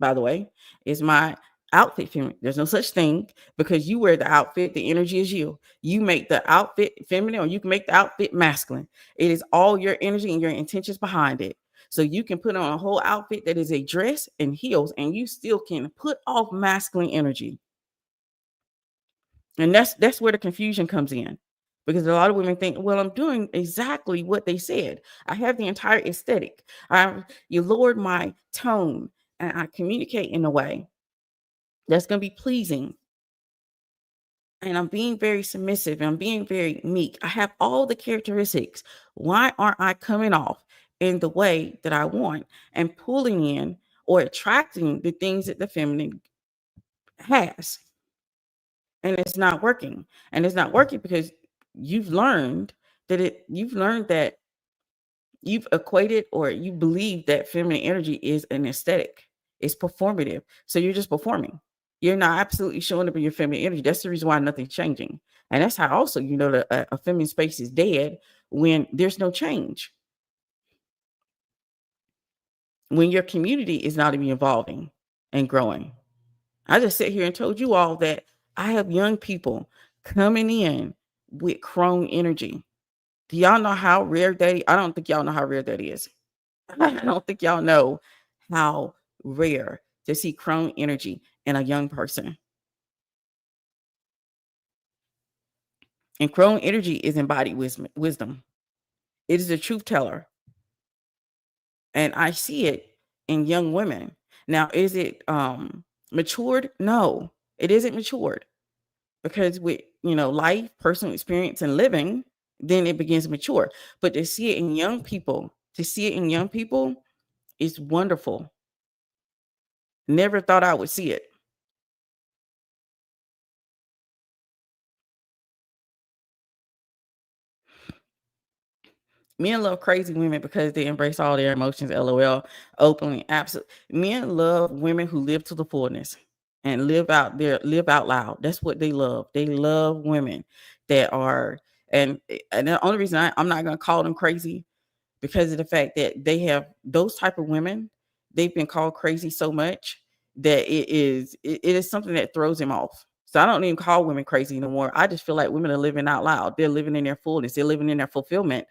by the way. Is my outfit feminine? There's no such thing, because you wear the outfit, the energy is you. You make the outfit feminine or you can make the outfit masculine. It is all your energy and your intentions behind it. So you can put on a whole outfit that is a dress and heels, and you still can put off masculine energy. And that's where the confusion comes in. Because a lot of women think, well, I'm doing exactly what they said. I have the entire aesthetic. You lowered my tone and I communicate in a way that's going to be pleasing. And I'm being very submissive and I'm being very meek. I have all the characteristics. Why aren't I coming off in the way that I want and pulling in or attracting the things that the feminine has? And it's not working. And it's not working because you've learned that you've equated or you believe that feminine energy is an aesthetic. It's performative. So you're just performing. You're not absolutely showing up in your feminine energy. That's the reason why nothing's changing. And that's how also you know that a feminine space is dead when there's no change. When your community is not even evolving and growing. I just sit here and told you all that I have young people coming in with crone energy. Do y'all know how rare that is? I don't think y'all know how rare that is. I don't think y'all know how rare to see crone energy in a young person. And crone energy is embodied wisdom. It is a truth teller. And I see it in young women. Now, is it matured? No, it isn't matured. Because with life, personal experience, and living, then it begins to mature. But to see it in young people, is wonderful. Never thought I would see it. Men love crazy women because they embrace all their emotions, LOL, openly. Absolutely. Men love women who live to the fullness and live out loud. That's what they love. They love women that are, and the only reason I'm not going to call them crazy, because of the fact that they have those type of women, they've been called crazy so much that it is something that throws him off. So I don't even call women crazy no more. I just feel like women are living out loud. They're living in their fullness. They're living in their fulfillment.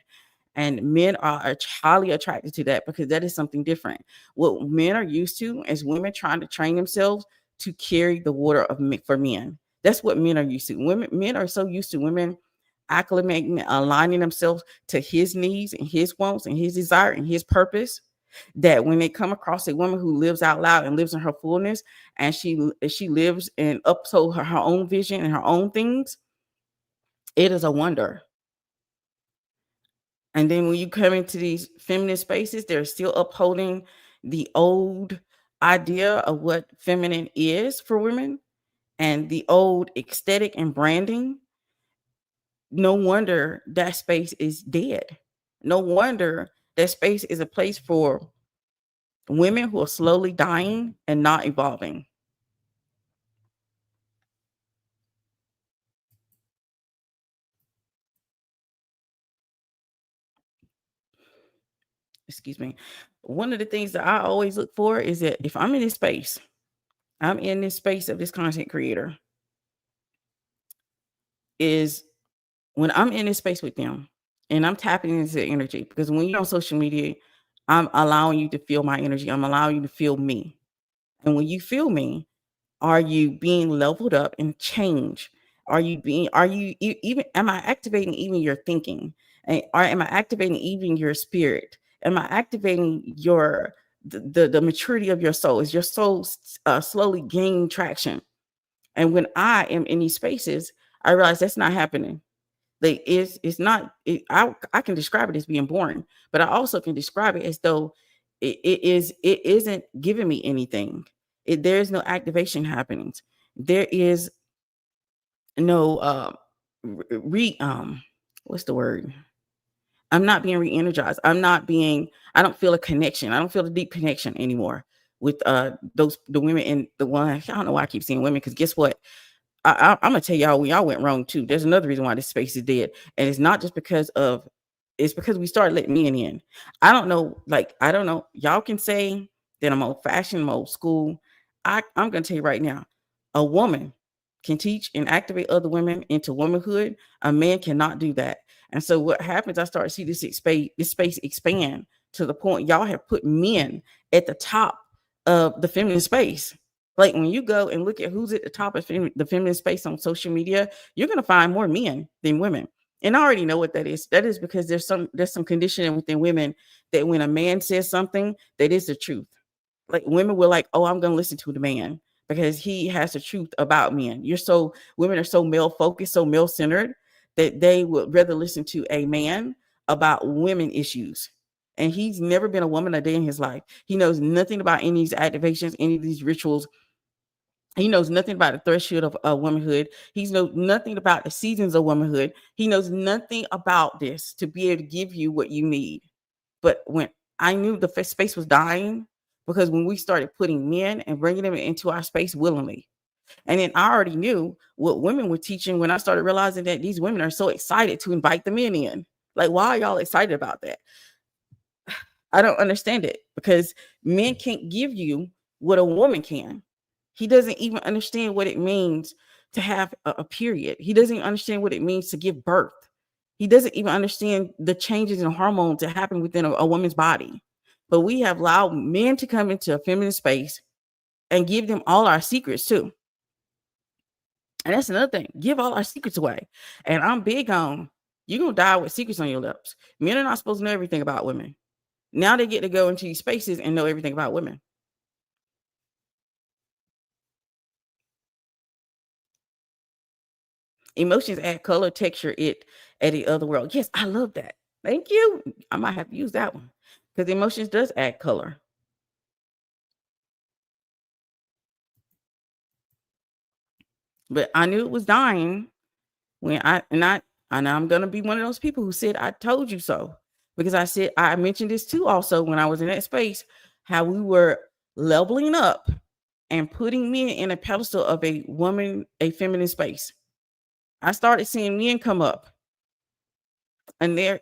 And men are highly attracted to that because that is something different. What men are used to is women trying to train themselves to carry the water for men. That's what men are used to. Men are so used to women acclimating, aligning themselves to his needs and his wants and his desire and his purpose, that when they come across a woman who lives out loud and lives in her fullness, and she lives and upholds her own vision and her own things, it is a wonder. And then when you come into these feminine spaces, they're still upholding the old idea of what feminine is for women and the old aesthetic and branding. No wonder that space is dead. No wonder that space is a place for women who are slowly dying and not evolving. Excuse me. One of the things that I always look for is that if I'm in this space I'm in this space of this content creator is when I'm in this space with them and I'm tapping into the energy, because when you're on social media, I'm allowing you to feel my energy. I'm allowing you to feel me. And when you feel me, are you being leveled up and changed? Are you even, am I activating even your thinking? Or am I activating even your spirit? Am I activating the maturity of your soul? Is your soul slowly gaining traction? And when I am in these spaces, I realize that's not happening. Like it's not. I can describe it as being boring, but I also can describe it as though it isn't giving me anything. There is no activation happening. There is no what's the word? I'm not being re-energized. I don't feel a connection. I don't feel a deep connection anymore with the women, and the one, I don't know why I keep saying women, because guess what? I'm gonna tell y'all, we all went wrong too. There's another reason why this space is dead, and it's not just because of. It's because we started letting men in. I don't know. Like, I don't know. Y'all can say that I'm old fashioned, I'm old school. I'm gonna tell you right now, a woman can teach and activate other women into womanhood. A man cannot do that. And so what happens? I start to see this space expand to the point y'all have put men at the top of the feminine space. Like, when you go and look at who's at the top of the feminine space on social media, you're going to find more men than women. And I already know what that is. That is because there's some conditioning within women that when a man says something, that is the truth. Like, women were like, oh, I'm going to listen to the man because he has the truth about men. Women are so male focused, so male centered, that they would rather listen to a man about women issues. And he's never been a woman a day in his life. He knows nothing about any of these activations, any of these rituals. He knows nothing about the threshold of womanhood. He knows nothing about the seasons of womanhood. He knows nothing about this to be able to give you what you need. But when I knew the space was dying, because when we started putting men and bringing them into our space willingly, and then I already knew what women were teaching when I started realizing that these women are so excited to invite the men in. Like, why are y'all excited about that? I don't understand it, because men can't give you what a woman can. He doesn't even understand what it means to have a period. He doesn't even understand what it means to give birth. He doesn't even understand the changes in hormones that happen within a woman's body. But we have allowed men to come into a feminine space and give them all our secrets too. And that's another thing. Give all our secrets away. And I'm big on, you're going to die with secrets on your lips. Men are not supposed to know everything about women. Now they get to go into these spaces and know everything about women. Emotions add color, texture, it at the other world. Yes, I love that. Thank you. I might have to use that one, because emotions does add color. But I knew it was dying when I'm gonna be one of those people who said I told you so. Because I mentioned this too also when I was in that space, how we were leveling up and putting men in a pedestal of a woman, a feminine space. I started seeing men come up and they're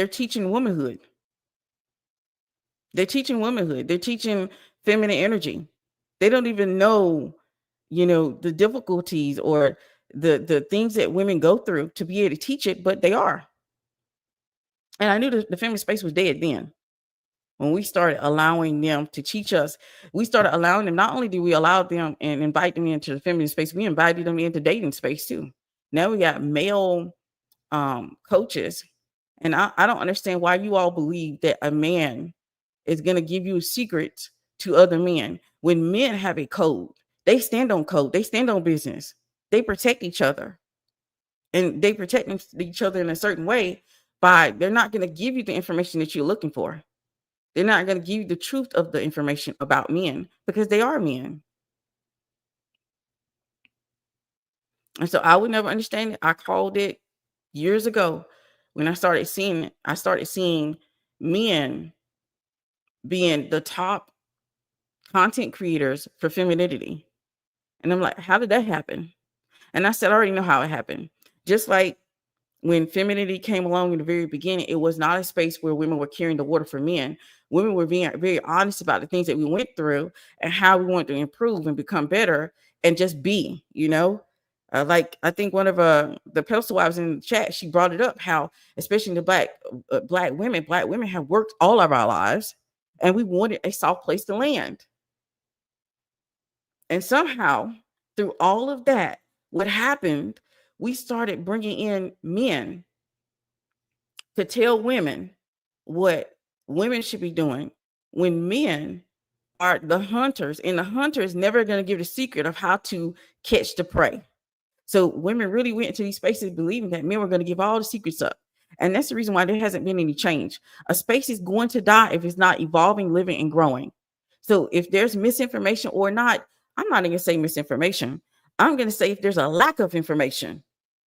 teaching womanhood. They're teaching womanhood. They're teaching feminine energy. They don't even know, the difficulties or the things that women go through to be able to teach it, but they are. And I knew the feminine space was dead then. When we started allowing them to teach us, we started allowing them. Not only do we allow them and invite them into the feminine space, we invited them into dating space too. Now we got male coaches. And I don't understand why you all believe that a man is going to give you secrets to other men when men have a code. They stand on code. They stand on business. They protect each other, and they protect each other in a certain way. They're not going to give you the information that you're looking for. They're not going to give you the truth of the information about men, because they are men. And so I would never understand it. I called it years ago when I started seeing it. I started seeing men being the top content creators for femininity. And I'm like, how did that happen? And I said, I already know how it happened. Just like When femininity came along in the very beginning, it was not a space where women were carrying the water for men. Women were being very honest about the things that we went through and how we wanted to improve and become better and just be, like I think one of the postal wives in the chat, she brought it up how, especially the black women have worked all of our lives, and we wanted a soft place to land. And somehow, through all of that, what happened, we started bringing in men to tell women what women should be doing, when men are the hunters, and the hunter is never going to give the secret of how to catch the prey. So women really went into these spaces believing that men were going to give all the secrets up. And that's the reason why there hasn't been any change. A space is going to die if it's not evolving, living, and growing. So if there's misinformation or not, I'm not going to say misinformation. I'm going to say if there's a lack of information,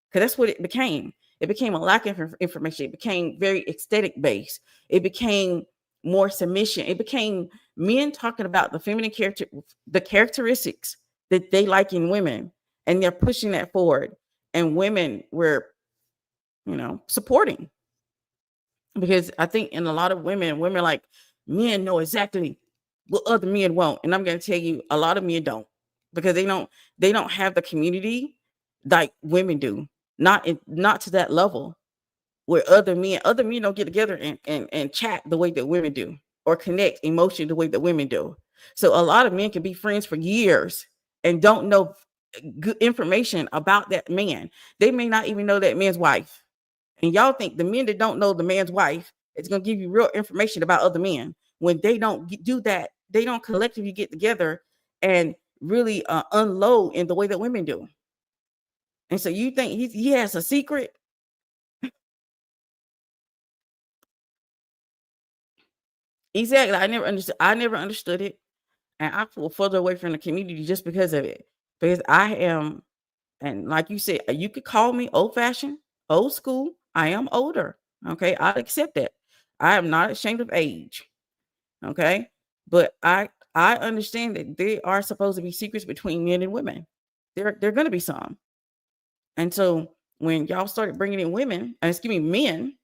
because that's what it became. It became a lack of information. It became very aesthetic based. It became more submission. It became men talking about the feminine character, the characteristics that they like in women, and they're pushing that forward. And women were, supporting, because I think in a lot of women like, men know exactly what other men want, and I'm going to tell you, a lot of men don't, because they don't have the community like women do, not to that level, where other men don't get together and chat the way that women do, or connect emotion the way that women do. So a lot of men can be friends for years and don't know good information about that man. They may not even know that man's wife. And y'all think the men that don't know the man's wife is going to give you real information about other men. When they don't do that, they don't collectively get together and really unload in the way that women do. And so you think he has a secret? Exactly. I never understood it. And I feel further away from the community just because of it. Because I am, and like you said, you could call me old fashioned, old school. I am older. Okay. I accept that. I am not ashamed of age. Okay. But I understand that there are supposed to be secrets between men and women. There are going to be some. And so when y'all started bringing in women, excuse me, men,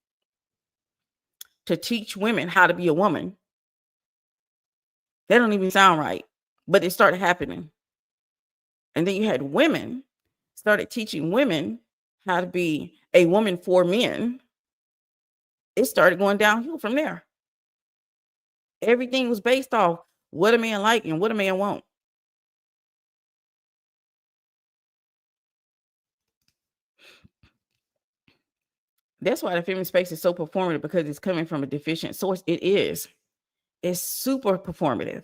to teach women how to be a woman, that don't even sound right. But it started happening. And then you had women started teaching women how to be a woman for men. It started going downhill from there. Everything was based off what a man like and what a man want. That's why the feminine space is so performative, because it's coming from a deficient source. It is. It's super performative.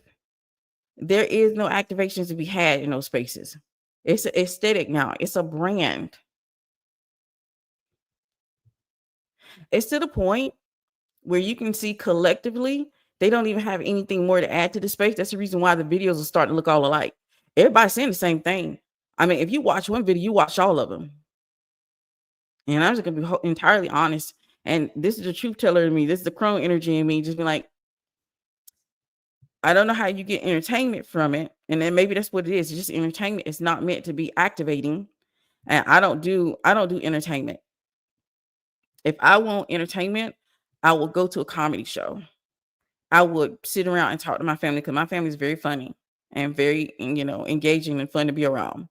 There is no activations to be had in those spaces. It's an aesthetic now. It's a brand. It's to the point where you can see collectively they don't even have anything more to add to the space. That's the reason why the videos are starting to look all alike. Everybody's saying the same thing. I mean, if you watch one video, you watch all of them. And I'm just gonna be entirely honest. And this is the truth teller in me. This is the crone energy in me. Just be like, I don't know how you get entertainment from it. And then maybe that's what it is. It's just entertainment. It's not meant to be activating. And I don't do entertainment. If I want entertainment, I will go to a comedy show. I would sit around and talk to my family, because my family is very funny and very, engaging and fun to be around.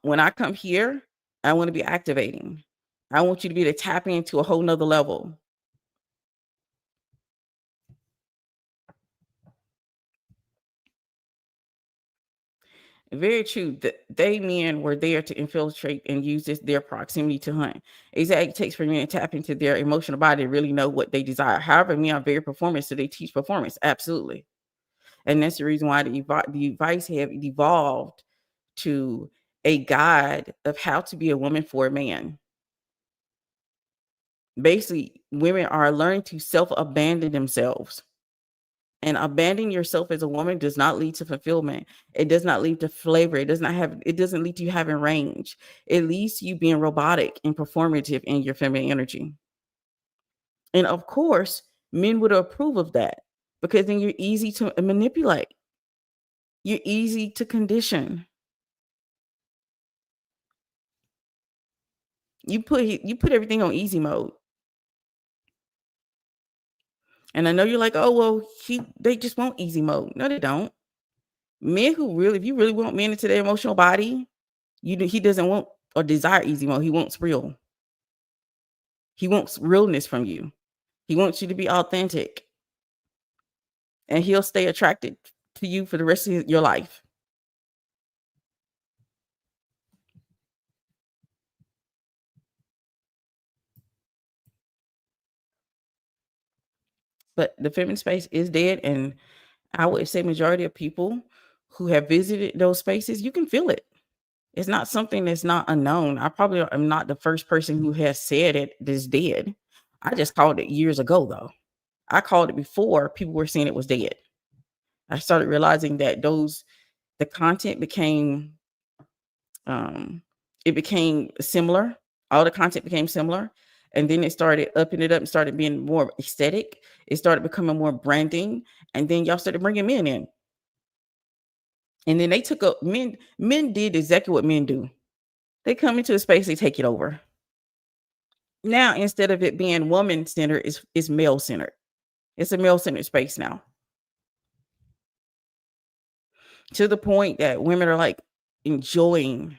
When I come here, I want to be activating. I want you to be able to tap into a whole nother level. Very true. They men were there to infiltrate and use their proximity to hunt. Exactly, it takes for men to tap into their emotional body to really know what they desire. However, men are very performance, so they teach performance. Absolutely. And that's the reason why the advice have evolved to a guide of how to be a woman for a man. Basically, women are learning to self-abandon themselves. And abandoning yourself as a woman does not lead to fulfillment. It does not lead to flavor. It doesn't lead to you having range. It leads to you being robotic and performative in your feminine energy. And of course, men would approve of that, because then you're easy to manipulate. You're easy to condition. You put everything on easy mode. And I know you're like, "Oh, well, they just want easy mode." No, they don't. Men who really if you really want men into their emotional body, he doesn't want or desire easy mode. He wants real. He wants realness from you. He wants you to be authentic, and he'll stay attracted to you for the rest of your life. But the feminine space is dead, and I would say majority of people who have visited those spaces, you can feel it. It's not something that's not unknown. I probably am not the first person who has said it is dead. I just called it years ago, though. I called it before people were saying it was dead. I started realizing that the content became it became similar. All the content became similar. And then it started upping it up and started being more aesthetic. It started becoming more branding. And then y'all started bringing men in. And then they took up men did exactly what men do. They come into a space, they take it over. Now, instead of it being woman centered, it's male centered. It's a male centered space now, to the point that women are like enjoying,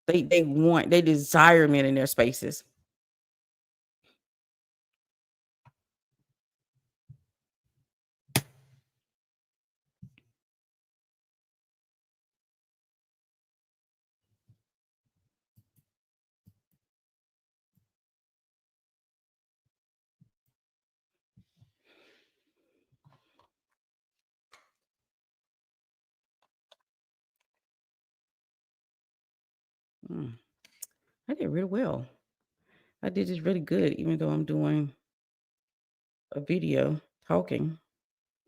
they desire men in their spaces. Mm, I did really well. I did just really good, even though I'm doing a video talking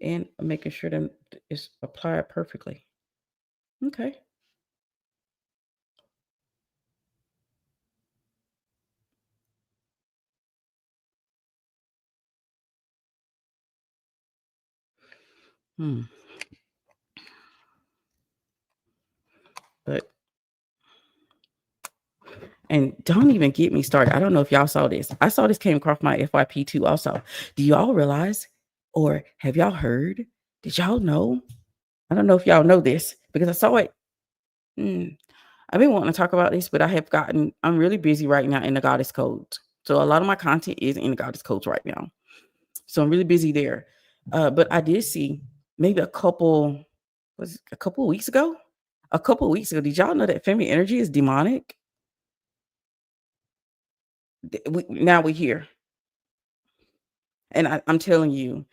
and making sure that it's applied perfectly. Okay. Hmm. But and don't even get me started. I don't know if y'all saw this. I saw this came across my FYP too. Also, do y'all realize, or have y'all heard? Did y'all know? I don't know if y'all know this because I saw it. Hmm. I've been wanting to talk about this, but I'm really busy right now in the goddess codes. So a lot of my content is in the goddess codes right now. So I'm really busy there. But I did see maybe a couple of weeks ago? A couple of weeks ago, did y'all know that feminine energy is demonic? Now we're here. And I'm telling you,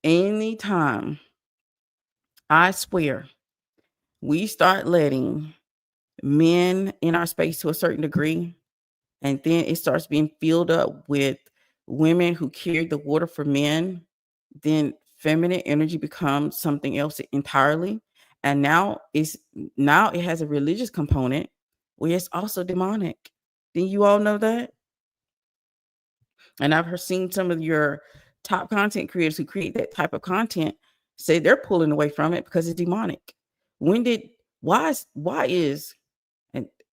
anytime I swear we start letting men in our space to a certain degree, and then it starts being filled up with women who carry the water for men, then feminine energy becomes something else entirely. And now it has a religious component where it's also demonic. Did you all know that? And I've seen some of your top content creators who create that type of content say they're pulling away from it because it's demonic. When did why is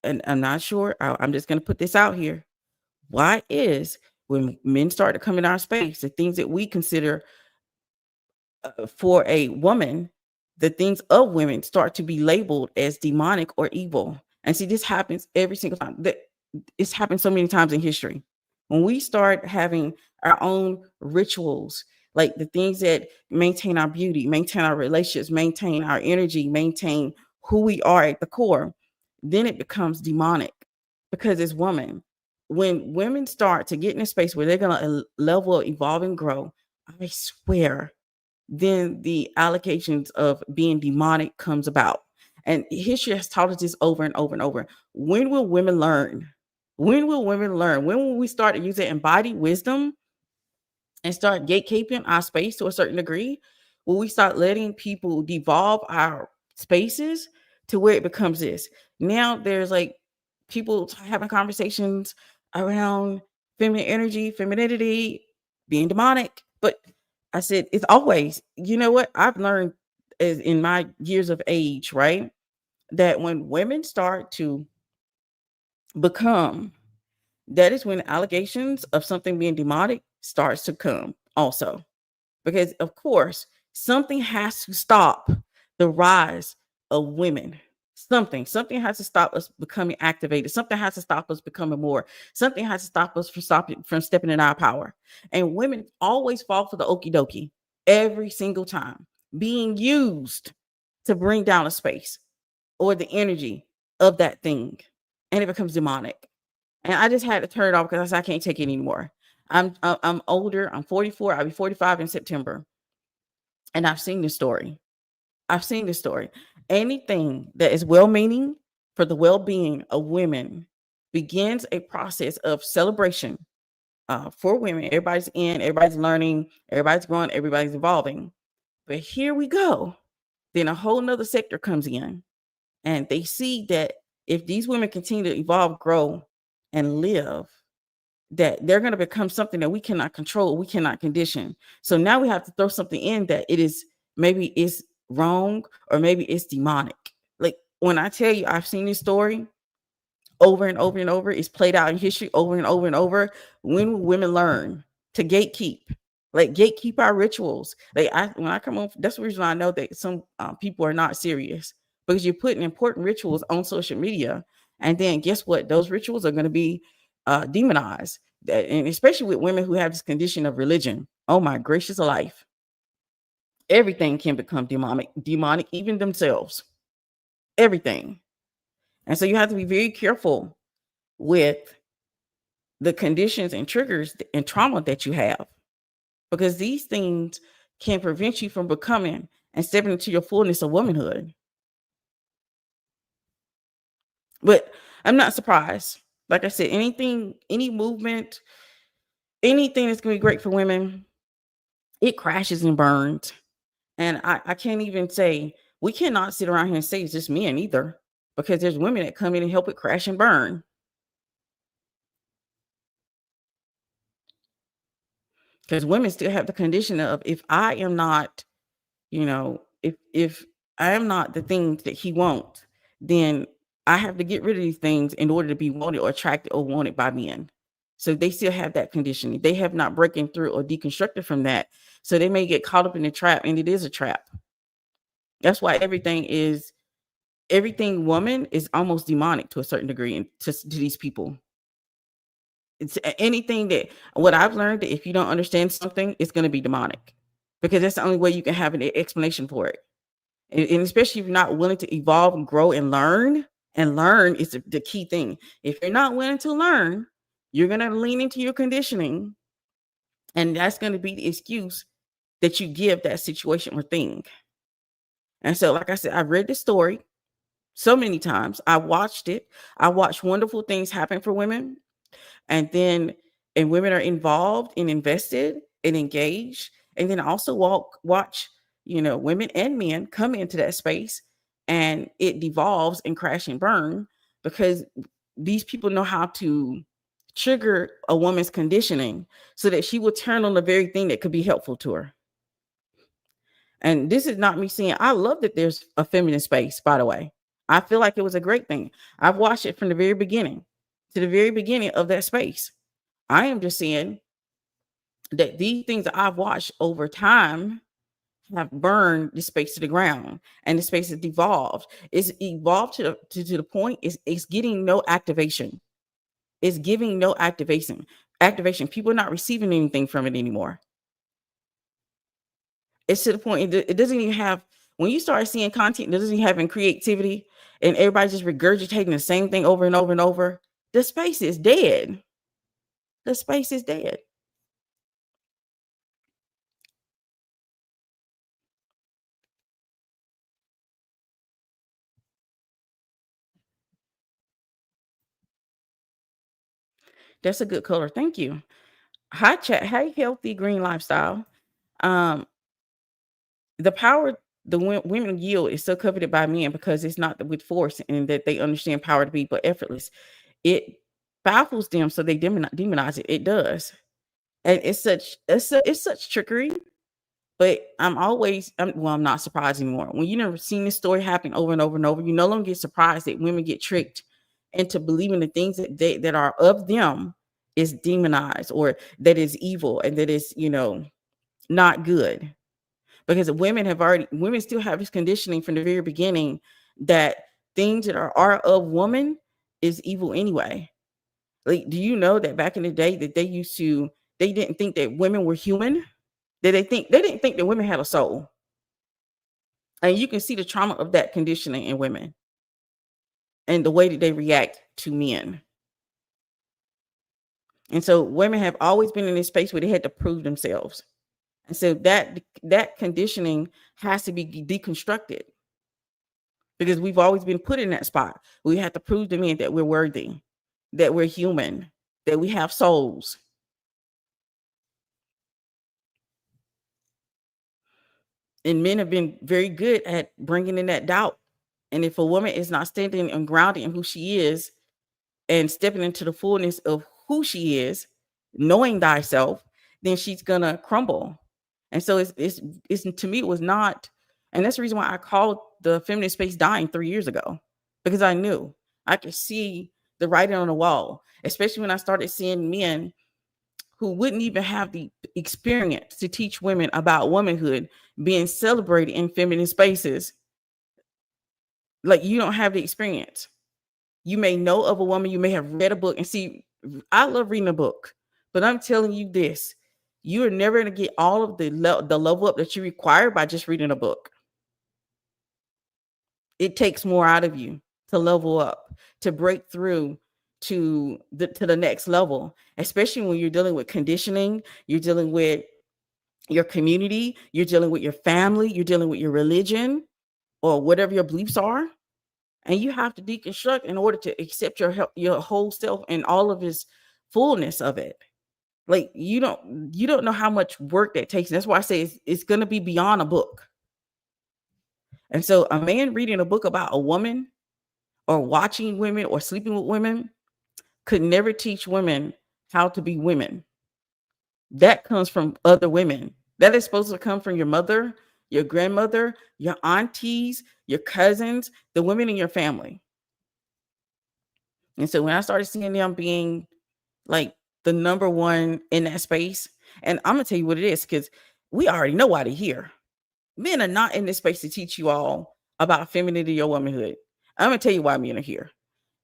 and I'm not sure. I'm just going to put this out here. Why is when men start to come in our space, the things that we consider for a woman, the things of women start to be labeled as demonic or evil? And see, this happens every single time. It's happened so many times in history. When we start having our own rituals, like the things that maintain our beauty, maintain our relationships, maintain our energy, maintain who we are at the core, then it becomes demonic because it's woman. When women start to get in a space where they're going to level, evolve, and grow, I swear, then the allocations of being demonic comes about. And history has taught us this over and over and over. When will women learn? When will women learn? When will we start to use that embodied wisdom and start gatekeeping our space to a certain degree? Will we start letting people devolve our spaces to where it becomes this? Now there's like people having conversations around feminine energy, femininity, being demonic. But I said, it's always, you know what? I've learned as in my years of age, right? That when women start to become that is when allegations of something being demonic starts to come also. Because of course, something has to stop the rise of women. Something has to stop us becoming activated. Something has to stop us becoming more. Something has to stop us from stepping in our power. And women always fall for the okie dokie every single time, being used to bring down a space or the energy of that thing, and it becomes demonic. And I just had to turn it off because I can't take it anymore. I'm older. I'm 44. I'll be 45 in September, and I've seen this story. I've seen this story. Anything that is well-meaning for the well-being of women begins a process of celebration for women. Everybody's in, everybody's learning, everybody's growing, everybody's evolving. But here we go. Then a whole nother sector comes in, and they see that if these women continue to evolve, grow, and live, that they're going to become something that we cannot control, we cannot condition. So now we have to throw something in that it is maybe it's wrong or maybe it's demonic. Like when I tell you I've seen this story over and over and over, it's played out in history over and over and over. When will women learn to gatekeep? Like gatekeep our rituals. Like when I come on, that's the reason I know that some people are not serious, because you're putting important rituals on social media, and then guess what? Those rituals are going to be demonized, and especially with women who have this condition of religion. Oh my gracious life! Everything can become demonic, even themselves. Everything, and so you have to be very careful with the conditions and triggers and trauma that you have, because these things can prevent you from becoming and stepping into your fullness of womanhood. But I'm not surprised. Like I said, any movement, anything that's going to be great for women, it crashes and burns. And I can't even say, we cannot sit around here and say it's just men either, because there's women that come in and help it crash and burn. Because women still have the condition of, if I am not, if I am not the things that he wants, then I have to get rid of these things in order to be wanted or attracted or wanted by men. So they still have that conditioning. They have not broken through or deconstructed from that. So they may get caught up in the trap, and it is a trap. That's why everything woman is almost demonic to a certain degree, and to these people. It's anything that, what I've learned, that if you don't understand something, it's going to be demonic, because that's the only way you can have an explanation for it. And especially if you're not willing to evolve and grow and learn is the key thing. If you're not willing to learn, you're going to lean into your conditioning, and that's going to be the excuse that you give that situation or thing. And so, like I said, I've read this story so many times. I watched it. I watched wonderful things happen for women. And women are involved and invested and engaged. And then also watch, women and men come into that space, and it devolves and crash and burn, because these people know how to trigger a woman's conditioning so that she will turn on the very thing that could be helpful to her. And this is not me saying, I love that there's a feminine space, by the way. I feel like it was a great thing. I've watched it from the very beginning to the very beginning of that space. I am just saying that these things that I've watched over time have burned the space to the ground, and the space has devolved. It's evolved to the point it's getting no activation. It's giving no activation. People are not receiving anything from it anymore. It's to the point it doesn't even have, when you start seeing content that doesn't even have any creativity, and everybody's just regurgitating the same thing over and over and over, the space is dead. The space is dead. That's a good color. Thank you. Hi, chat. Hey, healthy green lifestyle. Um, the power women yield is so coveted by men, because it's not with force, and that they understand power to be but effortless. It baffles them, so they demonize it. It does, and it's such trickery. But I'm not surprised anymore. When you never seen this story happen over and over and over, you no longer get surprised that women get tricked into believing the things that are of them, is demonized, or that is evil, and that is, not good. Because women still have this conditioning from the very beginning that things that are of woman is evil anyway. Like, do you know that back in the day that they didn't think that women were human? That they didn't think that women had a soul. And you can see the trauma of that conditioning in women and the way that they react to men. And so women have always been in this space where they had to prove themselves. And so that conditioning has to be deconstructed, because we've always been put in that spot. We have to prove to men that we're worthy, that we're human, that we have souls. And men have been very good at bringing in that doubt. And if a woman is not standing and grounded in who she is and stepping into the fullness of who she is, knowing thyself, then she's gonna crumble. And so it's to me, it was not, and that's the reason why I called the feminist space dying 3 years ago, because I knew I could see the writing on the wall, especially when I started seeing men who wouldn't even have the experience to teach women about womanhood being celebrated in feminine spaces. Like, you don't have the experience. You may know of a woman, you may have read a book, and see, I love reading a book, but I'm telling you this, you are never going to get all of the level up that you require by just reading a book. It takes more out of you to level up, to break through to the next level, especially when you're dealing with conditioning, you're dealing with your community, you're dealing with your family, you're dealing with your religion or whatever your beliefs are. And you have to deconstruct in order to accept your whole self and all of its fullness of it. Like, you don't know how much work that takes. And that's why I say it's going to be beyond a book. And so a man reading a book about a woman or watching women or sleeping with women could never teach women how to be women. That comes from other women. That is supposed to come from your mother, your grandmother, your aunties, your cousins, the women in your family. And so when I started seeing them being like the number one in that space, and I'm gonna tell you what it is, because we already know why they're here. Men are not in this space to teach you all about femininity or womanhood. I'm gonna tell you why men are here.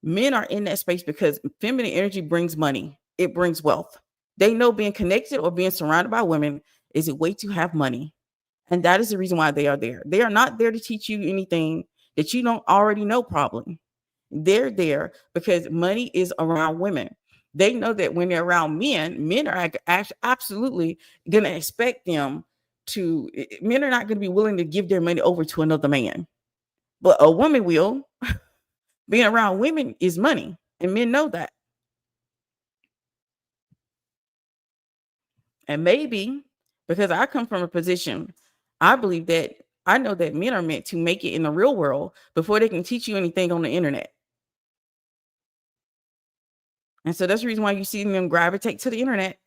Men are in that space because feminine energy brings money. It brings wealth. They know being connected or being surrounded by women is a way to have money. And that is the reason why they are there. They are not there to teach you anything that you don't already know, probably. They're there because money is around women. They know that when they're around men, men are absolutely going to expect them to, men are not going to be willing to give their money over to another man. But a woman will. Being around women is money, and men know that. And maybe because I come from a position, I believe that I know that men are meant to make it in the real world before they can teach you anything on the internet. And so that's the reason why you see them gravitate to the internet,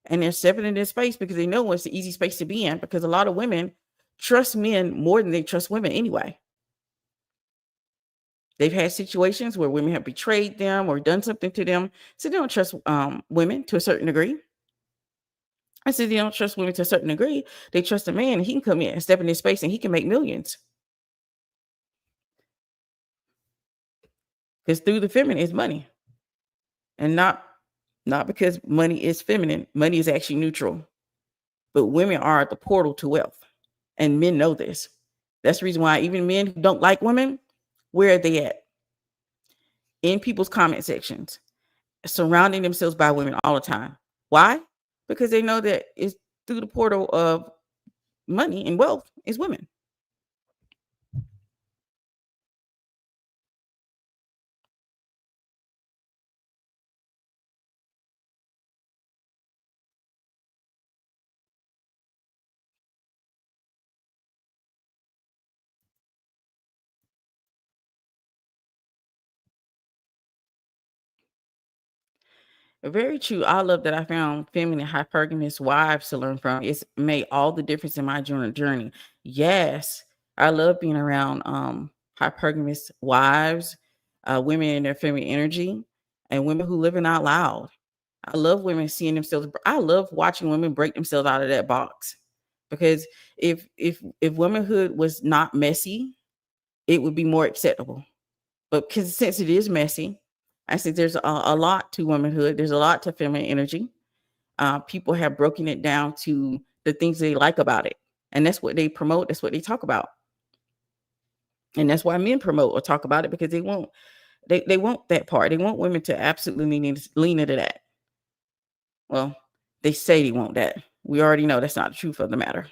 and they're stepping in this space because they know it's the easy space to be in, because a lot of women trust men more than they trust women anyway. They've had situations where women have betrayed them or done something to them. So they don't trust women to a certain degree. I said they don't trust women to a certain degree. They trust a man, and he can come in and step in this space and he can make millions. Because through the feminine is money. And not because money is feminine. Money is actually neutral. But women are the portal to wealth. And men know this. That's the reason why even men who don't like women, where are they at? In people's comment sections, surrounding themselves by women all the time. Why? Because they know that it's through the portal of money and wealth is women. Very true. I love that I found feminine hypergamous wives to learn from. It's made all the difference in my journey. Yes, I love being around hypergamous wives, women in their feminine energy, and women who living out loud. I love women seeing themselves. I love watching women break themselves out of that box, because if womanhood was not messy, it would be more acceptable. But because since it is messy, I think there's a lot to womanhood. There's a lot to feminine energy. People have broken it down to the things they like about it, and that's what they promote. That's what they talk about, and that's why men promote or talk about it, because they want that part. They want women to absolutely lean into that. Well, they say they want that. We already know that's not the truth of the matter.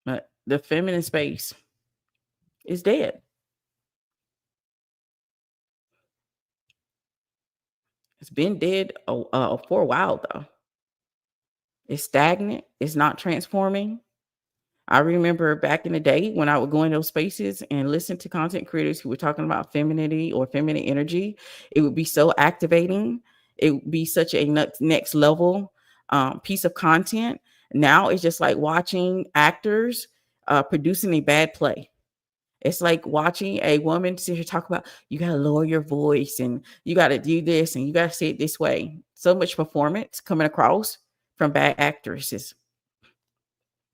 But the feminine space is dead. It's been dead for a while though. It's stagnant. It's not transforming. I remember back in the day when I would go in those spaces and listen to content creators who were talking about femininity or feminine energy. It would be so activating. It would be such a next level piece of content. Now it's just like watching actors producing a bad play. It's like watching a woman sit here talk about, you got to lower your voice and you got to do this and you got to say it this way. So much performance coming across from bad actresses.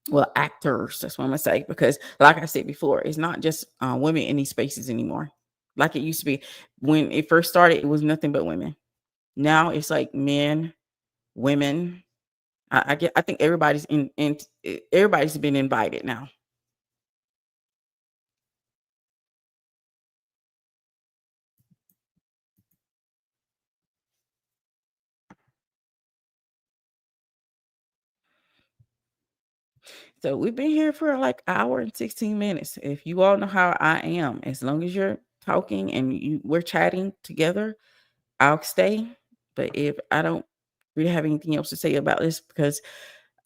Well, actors, that's what I'm gonna say, because like I said before, it's not just women in these spaces anymore. Like it used to be when it first started, it was nothing but women. Now it's like men, women. I think everybody's been invited now. So we've been here for like hour and 16 minutes. If you all know how I am, as long as you're talking and we're chatting together, I'll stay. But if I don't really have anything else to say about this, because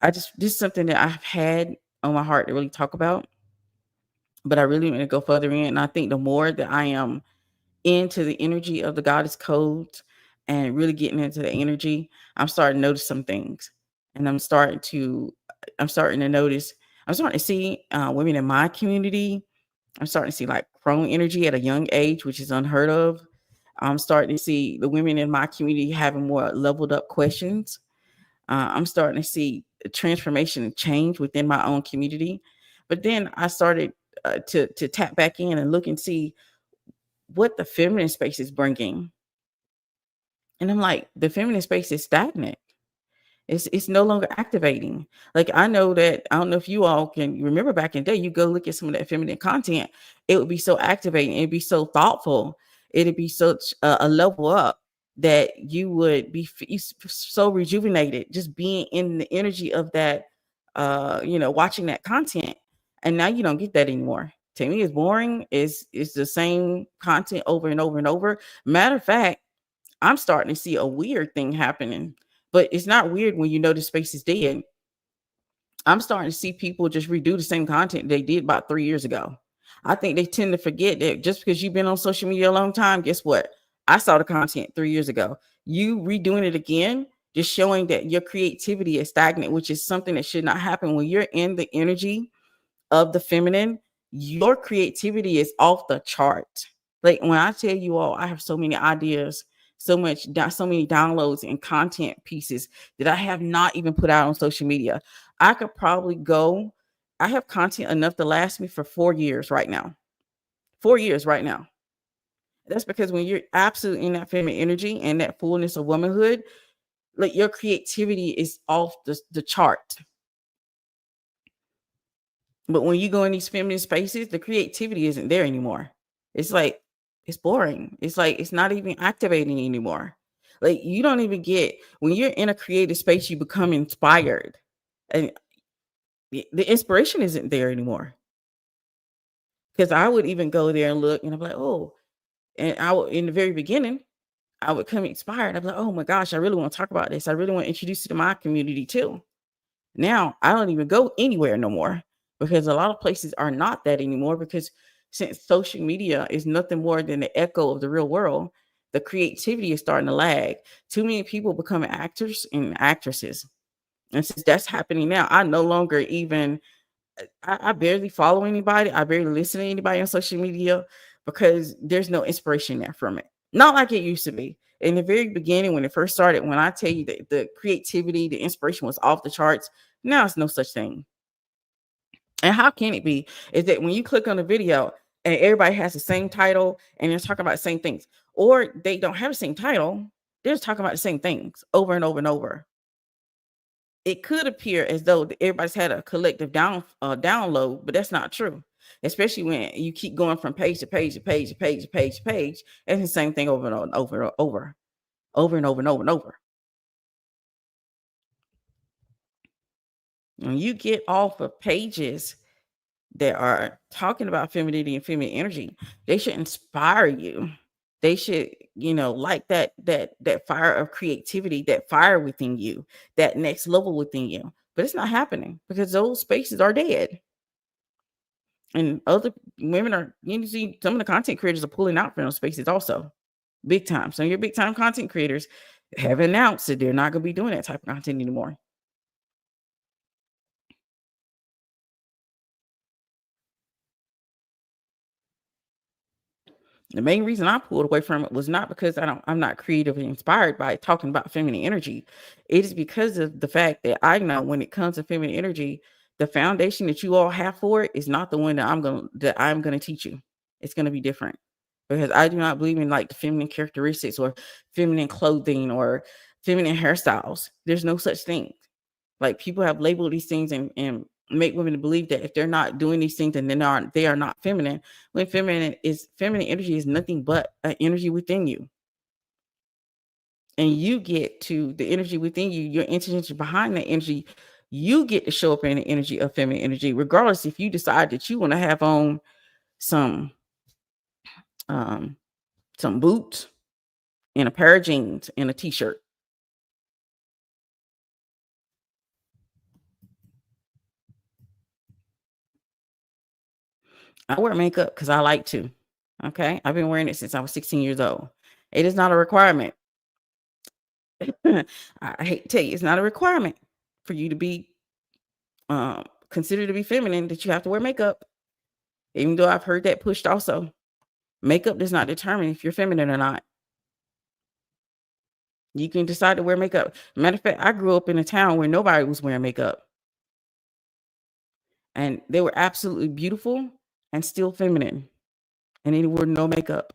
this is something that I've had on my heart to really talk about, but I really want to go further in. And I think the more that I am into the energy of the goddess codes and really getting into the energy, I'm starting to notice some things. And I'm starting to notice, I'm starting to see women in my community. I'm starting to see like crone energy at a young age, which is unheard of. I'm starting to see the women in my community having more leveled up questions. I'm starting to see transformation and change within my own community. But then I started to tap back in and look and see what the feminine space is bringing. And I'm like, the feminine space is stagnant. It's no longer activating. Like I know that I don't know if you all can remember back in the day, you go look at some of that feminine content, it would be so activating, it'd be so thoughtful, it'd be such a level up that you would be so rejuvenated just being in the energy of that watching that content. And now you don't get that anymore. To me, it's boring. It's the same content over and over and over. Matter of fact, I'm starting to see a weird thing happening, but it's not weird when you know the space is dead. I'm starting to see people just redo the same content they did about 3 years ago. I think they tend to forget that just because you've been on social media a long time, guess what? I saw the content 3 years ago. You redoing it again, just showing that your creativity is stagnant, which is something that should not happen when you're in the energy of the feminine. Your creativity is off the chart. Like when I tell you all, I have so many ideas, so many downloads and content pieces that I have not even put out on social media. I could probably go. I have content enough to last me for 4 years right now. 4 years right now. That's because when you're absolutely in that feminine energy and that fullness of womanhood, like your creativity is off the chart. But when you go in these feminine spaces, the creativity isn't there anymore. It's like it's boring. It's like it's not even activating anymore. Like you don't even get when you're in a creative space, you become inspired. And the inspiration isn't there anymore. Because I would even go there and look and I'm like, oh, and I would in the very beginning, I would come inspired. I'm like, oh my gosh, I really want to talk about this. I really want to introduce it to my community too. Now I don't even go anywhere no more because a lot of places are not that anymore because since social media is nothing more than the echo of the real world, the creativity is starting to lag. Too many people become actors and actresses. And since that's happening now, I no longer even I barely follow anybody. I barely listen to anybody on social media because there's no inspiration there from it. Not like it used to be. In the very beginning, when it first started, when I tell you that the creativity, the inspiration was off the charts, now it's no such thing. And how can it be? Is that when you click on a video and everybody has the same title and they're talking about the same things, or they don't have the same title, they're just talking about the same things over and over and over. It could appear as though everybody's had a collective download, but that's not true. Especially when you keep going from page to page to page to page to page to page, and the same thing over and over and over, over and over and over and over. When you get off of pages that are talking about femininity and feminine energy, they should inspire you. They should, like that fire of creativity, that fire within you, that next level within you. But it's not happening because those spaces are dead. And other women are, see some of the content creators are pulling out from those spaces also, big time. Some of your big time content creators have announced that they're not going to be doing that type of content anymore. The main reason I pulled away from it was not because I'm not creatively inspired by talking about feminine energy. It is because of the fact that I know when it comes to feminine energy, the foundation that you all have for it is not the one that I'm gonna teach you. It's gonna be different because I do not believe in like the feminine characteristics or feminine clothing or feminine hairstyles. There's no such thing. Like people have labeled these things and make women believe that if they're not doing these things, then they are not feminine. When feminine energy is nothing but an energy within you. And you get to the energy within you, your intention behind that energy, you get to show up in the energy of feminine energy, regardless if you decide that you want to have on some um some boots and a pair of jeans and a t-shirt. I wear makeup because I like to. Okay. I've been wearing it since I was 16 years old. It is not a requirement. I hate to tell you, it's not a requirement for you to be considered to be feminine that you have to wear makeup. Even though I've heard that pushed also. Makeup does not determine if you're feminine or not. You can decide to wear makeup. Matter of fact, I grew up in a town where nobody was wearing makeup. And they were absolutely beautiful and still feminine. And they wore no makeup.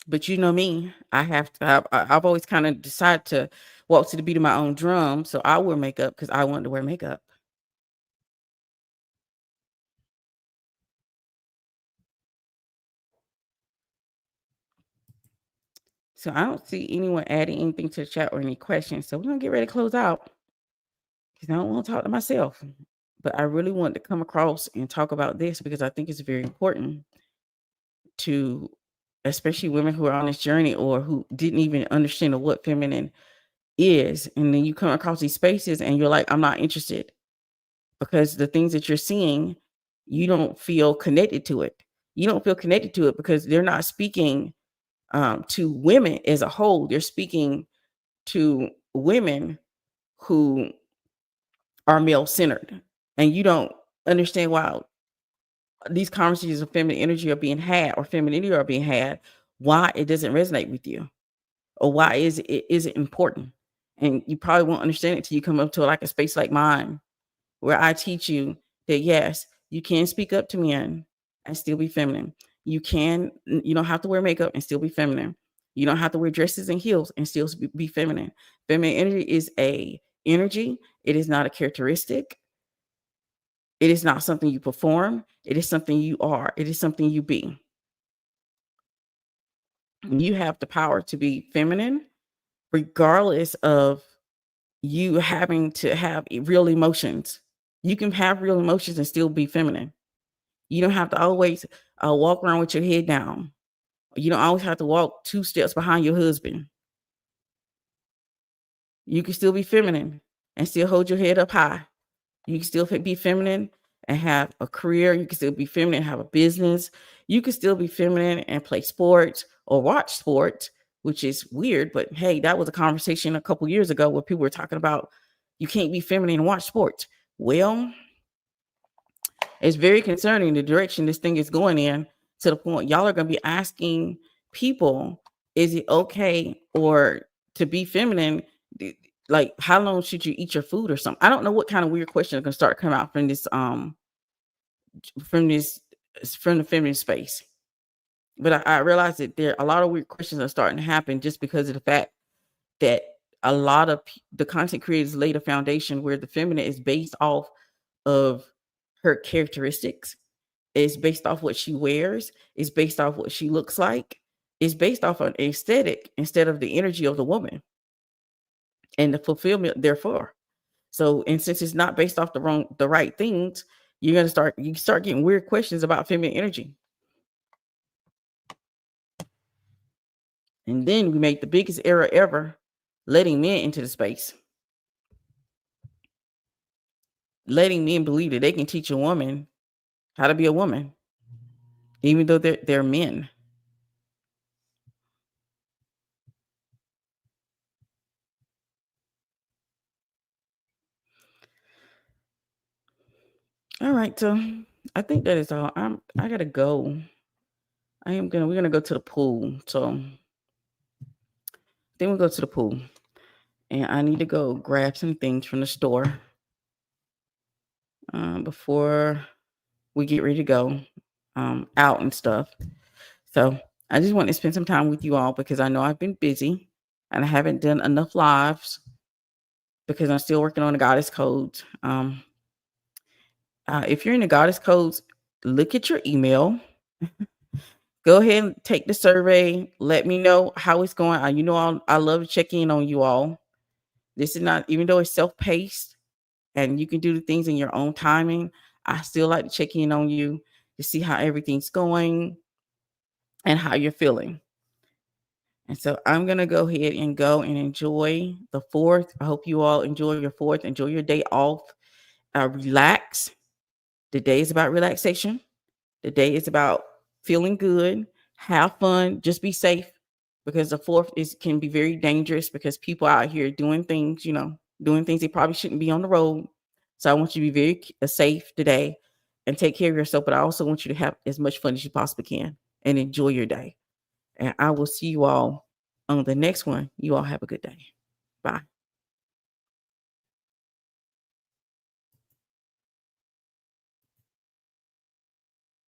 But you know me, I've always kind of decided to walk to the beat of my own drum. So I wear makeup because I wanted to wear makeup. So I don't see anyone adding anything to the chat or any questions. So we're gonna get ready to close out because I don't want to talk to myself. But I really want to come across and talk about this because I think it's very important to, especially women who are on this journey or who didn't even understand what feminine is. And then you come across these spaces and you're like, I'm not interested because the things that you're seeing, you don't feel connected to it. You don't feel connected to it because they're not speaking to women as a whole. They're speaking to women who are male centered, and you don't understand why these conversations of feminine energy are being had or femininity are being had, why it doesn't resonate with you or why is it important. And you probably won't understand it till you come up to like a space like mine where I teach you that yes, you can speak up to men and still be feminine. You don't have to wear makeup and still be feminine. You don't have to wear dresses and heels and still be feminine. Feminine energy is a energy. It is not a characteristic. It is not something you perform. It is something you are. It is something you be. You have the power to be feminine, regardless of you having to have real emotions. You can have real emotions and still be feminine. You don't have to always walk around with your head down. You don't always have to walk 2 steps behind your husband. You can still be feminine and still hold your head up high. You can still be feminine and have a career. You can still be feminine and have a business. You can still be feminine and play sports or watch sports, which is weird. But hey, that was a conversation a couple years ago where people were talking about you can't be feminine and watch sports. Well, it's very concerning the direction this thing is going in, to the point y'all are going to be asking people, is it okay or to be feminine? Like, how long should you eat your food or something? I don't know what kind of weird questions are going to start coming out from this from the feminine space. But I realize that there are a lot of weird questions are starting to happen just because of the fact that a lot of the content creators laid a foundation where the feminine is based off of her characteristics. It's based off what she wears. It's based off what she looks like. It's based off an aesthetic instead of the energy of the woman and the fulfillment therefore. So, and since it's not based off the right things, you start getting weird questions about feminine energy. And then we made the biggest error ever, letting men into the space. Letting men believe that they can teach a woman how to be a woman, even though they're men. All right, so I think that is all. I gotta go. We're gonna go to the pool. So then we'll go to the pool. And I need to go grab some things from the store before we get ready to go out and stuff. So I just want to spend some time with you all because I know I've been busy and I haven't done enough lives because I'm still working on the goddess codes. If you're in the goddess codes, look at your email. Go ahead and take the survey. Let me know how it's going. I love to check in on you all. This is not, even though it's self-paced and you can do the things in your own timing, I still like to check in on you to see how everything's going and how you're feeling. And so I'm going to go ahead and go and enjoy the 4th. I hope you all enjoy your 4th. Enjoy your day off. Relax. The day is about relaxation. The day is about feeling good. Have fun. Just be safe, because the 4th can be very dangerous because people out here doing things, doing things they probably shouldn't be on the road. So I want you to be very safe today and take care of yourself. But I also want you to have as much fun as you possibly can and enjoy your day. And I will see you all on the next one. You all have a good day. Bye.